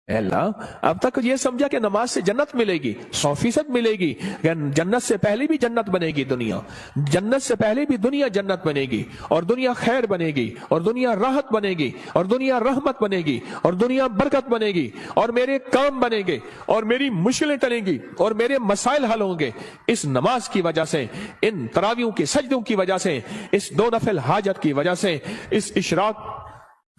Speaker 1: अल्लाह, अब तक ये समझा कि नमाज से जन्नत मिलेगी, 100% मिलेगी। जन्नत से पहले भी जन्नत बनेगी दुनिया, जन्नत से पहले भी दुनिया जन्नत बनेगी, और दुनिया खैर बनेगी, और दुनिया राहत बनेगी, और दुनिया रहमत बनेगी, और दुनिया बरकत बनेगी, और मेरे काम बनेंगे, और मेरी मुश्किलें टलेंगी, और मेरे मसाइल हल होंगे इस नमाज की वजह से, इन तरावियों के सजदों की वजह से, इस 2 नफिल हाजत की वजह से, इस इशराक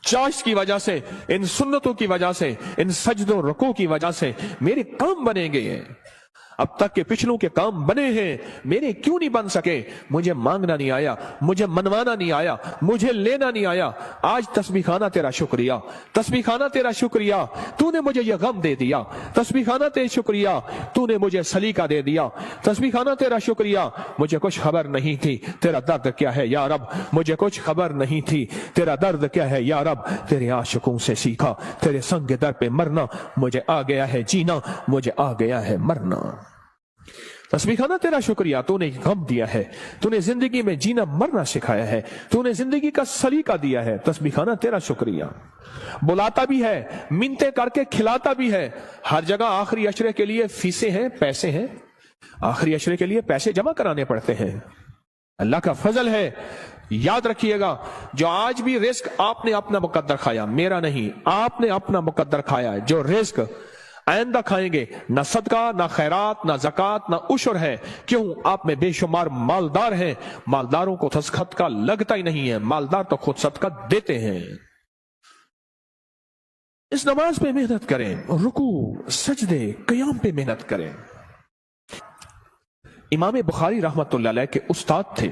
Speaker 1: चाश की वजह से, इन सुन्नतों की वजह से, इन सजदों रुकू की वजह से मेरे काम बनेंगे। अब तक के पिछलों के काम बने हैं, मेरे क्यों नहीं बन सके? मुझे मांगना नहीं आया, मुझे मनवाना नहीं आया, मुझे लेना नहीं आया। आज तस्बीह खाना तेरा शुक्रिया, तस्बीह खाना तेरा शुक्रिया, तूने मुझे यह गम दे दिया, तस्बीह खाना तेरा शुक्रिया, तूने मुझे सलीका दे दिया, तस्बीह खाना तेरा शुक्रिया, मुझे कुछ खबर नहीं थी तेरा दर्द क्या है या रब, मुझे कुछ खबर नहीं थी तेरा दर्द क्या है या रब, तेरे आशिकों से सीखा तेरे संग दर पे मरना, मुझे आ गया है जीना, मुझे आ गया है मरना। तस्बीह खाना तेरा शुक्रिया, तूने गम दिया है, तूने जिंदगी में जीना मरना सिखाया है, तूने जिंदगी का सलीका दिया है। तस्बीह खाना तेरा शुक्रिया। बुलाता भी है, मिन्नतें करके खिलाता भी है। हर जगह आखिरी अशरे के लिए फीसें हैं, पैसे हैं, आखिरी अशरे के लिए पैसे जमा कराने पड़ते हैं। अल्लाह का फजल है। याद रखिएगा, जो आज भी रिस्क आपने अपना मुकद्दर खाया, मेरा नहीं, आपने अपना मुकद्दर खाया, जो रिस्क आइंदा खाएंगे, ना सदका, ना खैरात, ना ज़कात, ना उशर है। क्यों? आप में बेशुमार मालदार हैं, मालदारों को सदका लगता ही नहीं है, मालदार तो खुद सदका देते हैं। इस नमाज पे मेहनत करें, रुकू सजदे क़याम पे मेहनत करें। इमाम बुखारी रहमतुल्लाह अलैह के उस्ताद थे,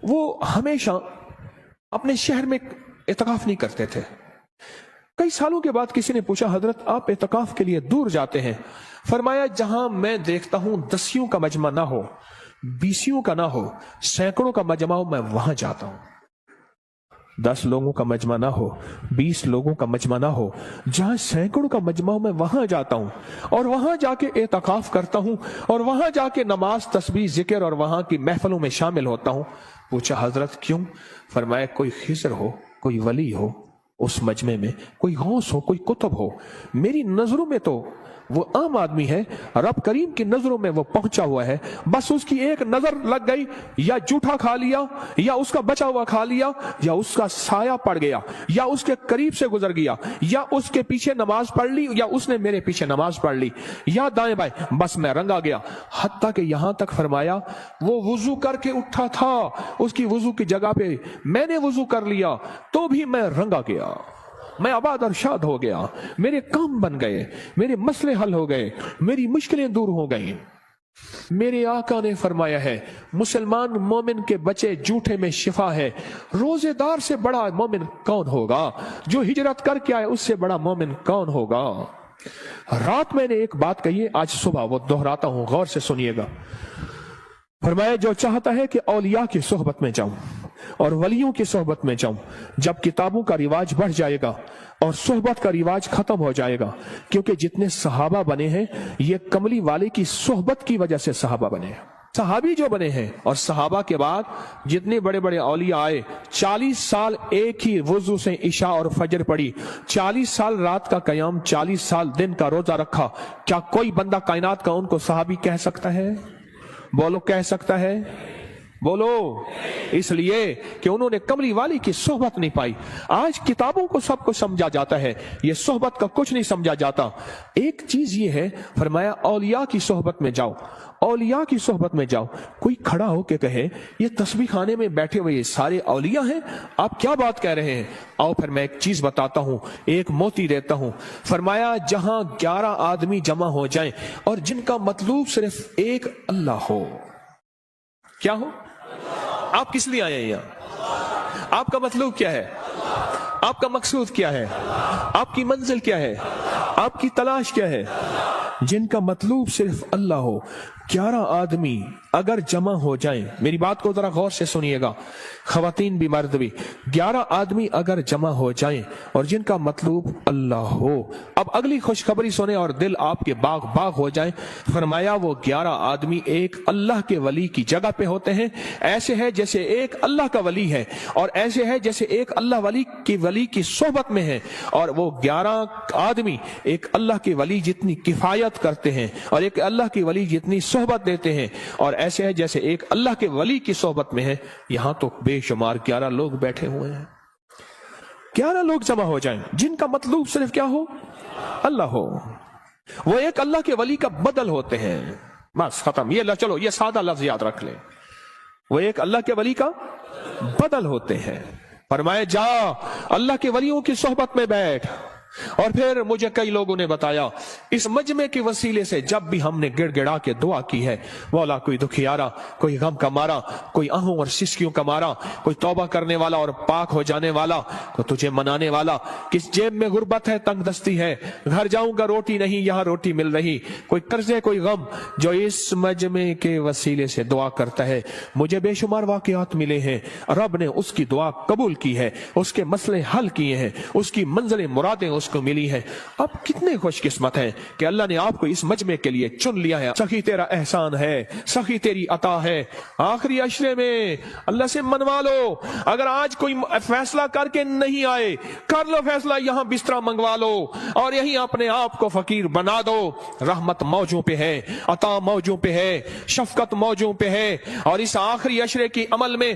Speaker 1: वो हमेशा अपने शहर में इतिकाफ नहीं करते थे। कई सालों के बाद किसी ने पूछा, हजरत आप इतिकाफ के लिए दूर जाते हैं? फरमाया, जहां मैं देखता हूं 10 का मजमा ना हो, 20 का ना हो, सैकड़ों का मजमा हो, मैं वहां जाता हूं। 10 लोगों का मजमा ना हो, 20 लोगों का मजमा ना हो, जहां सैकड़ों का मजमा हो, मैं वहां जाता हूं, और वहां जाके इतिकाफ करता हूं, और वहां जाके नमाज, तस्बीह, जिक्र और वहां की महफिलों में शामिल होता हूं। पूछा, हजरत क्यों? फरमाया, कोई खिज़र हो, कोई वली हो उस मजमे में, कोई गौस हो, कोई कुतुब हो। मेरी नजरों में तो वो आम आदमी है, रब करीम की नजरों में वो पहुंचा हुआ है। बस उसकी एक नजर लग गई, या जूठा खा लिया, या उसका बचा हुआ खा लिया, या उसका साया पड़ गया, या उसके करीब से गुजर गया, या उसके पीछे नमाज पढ़ ली, या उसने मेरे पीछे नमाज पढ़ ली, या दाएं बाएं, बस मैं रंगा गया। हत्ता कि यहां तक फरमाया, वो वुजू करके उठा था, उसकी वुजू की जगह पे मैंने वुजू कर लिया, तो भी मैं रंगा गया, मैं आबाद और शाद हो गया, मेरे काम बन गए, मेरे मसले हल हो गए, मेरी मुश्किलें दूर हो गई। मेरे आका ने फरमाया है, मुसलमान मोमिन के बचे जूठे में शिफा है। रोजेदार से बड़ा मोमिन कौन होगा? जो हिजरत करके आए उससे बड़ा मोमिन कौन होगा? रात मैंने एक बात कही है, आज सुबह वो दोहराता हूं, गौर से सुनिएगा। फरमाया, जो चाहता है कि औलिया की सोहबत में जाऊं और वलियों की सोहबत में जाऊं, जब किताबों का रिवाज बढ़ जाएगा और सोहबत का रिवाज खत्म हो जाएगा, क्योंकि जितने सहाबा बने हैं ये कमली वाले की सोहबत की वजह से सहाबा बने हैं, सहाबी जो बने हैं। और सहाबा के बाद जितने बड़े बड़े औलिया आए, 40 साल एक ही वुजू से इशा और फजर पढ़ी, 40 साल रात का कयाम, 40 साल दिन का रोजा रखा। क्या कोई बंदा कायनात का उनको सहाबी कह सकता है? बोलो, कह सकता है? बोलो। इसलिए कि उन्होंने कमली वाली की सोहबत नहीं पाई। आज किताबों को सब कुछ समझा जाता है, ये सोहबत का कुछ नहीं समझा जाता। एक चीज ये है, फरमाया औलिया की सोहबत में जाओ, औलिया की सोहबत में जाओ। कोई खड़ा होके कहे ये तस्बीह खाने में बैठे हुए ये सारे औलिया हैं, आप क्या बात कह रहे हैं? आओ फिर मैं एक चीज बताता हूं, एक मोती देता हूं। फरमाया, जहां 11 आदमी जमा हो जाएं और जिनका मतलूब सिर्फ एक अल्लाह हो। क्या हो? आप किस लिए आए हैं यहां? आपका मतलब क्या है? आपका मकसूद क्या है? आपकी मंजिल क्या है? آپ کی تلاش کیا ہے؟ جن کا مطلوب صرف اللہ ہو. 11 آدمی اگر جمع ہو جائیں، میری بات کو ذرا غور سے سنیے گا، خواتین بھی مرد بھی، 11 آدمی اگر جمع ہو جائیں اور جن کا مطلوب اللہ ہو. اب اگلی خوشخبری سنیں اور دل آپ کے باغ باغ ہو جائیں. فرمایا وہ 11 آدمی ایک اللہ کے ولی کی جگہ پہ ہوتے ہیں. ایسے ہے جیسے ایک اللہ کا ولی ہے، اور ایسے ہے جیسے ایک اللہ ولی کی صحبت میں ہے. اور وہ 11 آدمی ایک اللہ کے ولی جتنی کفایت کرتے ہیں اور ایک اللہ کے ولی جتنی صحبت دیتے ہیں، اور ایسے ہے جیسے ایک اللہ کے ولی کی صحبت میں ہے. یہاں تو بے شمار 11 لوگ بیٹھے ہوئے ہیں. 11 لوگ جمع ہو جائیں جن کا مطلوب صرف کیا ہو؟ اللہ ہو. وہ ایک اللہ کے ولی کا بدل ہوتے ہیں. بس ختم. یہ چلو یہ سادہ لفظ یاد رکھ لیں. وہ ایک اللہ کے ولی کا بدل ہوتے ہیں. فرمائے جا اللہ کے ولیوں کی صحبت میں بیٹھ. اور پھر مجھے کئی لوگوں نے بتایا اس مجمع کے وسیلے سے جب بھی ہم نے گڑ گڑا کے دعا کی ہے، مولا کوئی دکھیارا، کوئی غم کا مارا، کوئی آہوں اور سسکیوں کا مارا، کوئی توبہ کرنے والا اور پاک ہو جانے والا، کوئی تجھے منانے والا، کس جیب میں غربت ہے، تنگ دستی ہے، گھر جاؤں گا روٹی نہیں، یہاں روٹی مل رہی، کوئی قرضے کوئی غم، جو اس مجمع کے وسیلے سے دعا کرتا ہے. مجھے بے شمار واقعات ملے ہیں، رب نے اس کی دعا قبول کی ہے، اس کے مسئلے حل کیے ہیں، اس کی منزلیں مرادیں اس کو ملی ہے. اب کتنے خوش قسمت ہیں کہ اللہ نے آپ کو اس مجمع کے لیے چن لیا ہے. سخی تیرا احسان ہے، سخی تیری عطا ہے. آخری عشرے میں اللہ سے منوا لو. اگر آج کوئی فیصلہ کر کے نہیں آئے، کر لو فیصلہ، یہاں بستر منگوا لو اور یہی اپنے آپ کو فقیر بنا دو. رحمت موجوں پہ ہے، عطا موجوں پہ ہے، شفقت موجوں پہ ہے. اور اس آخری عشرے کی عمل میں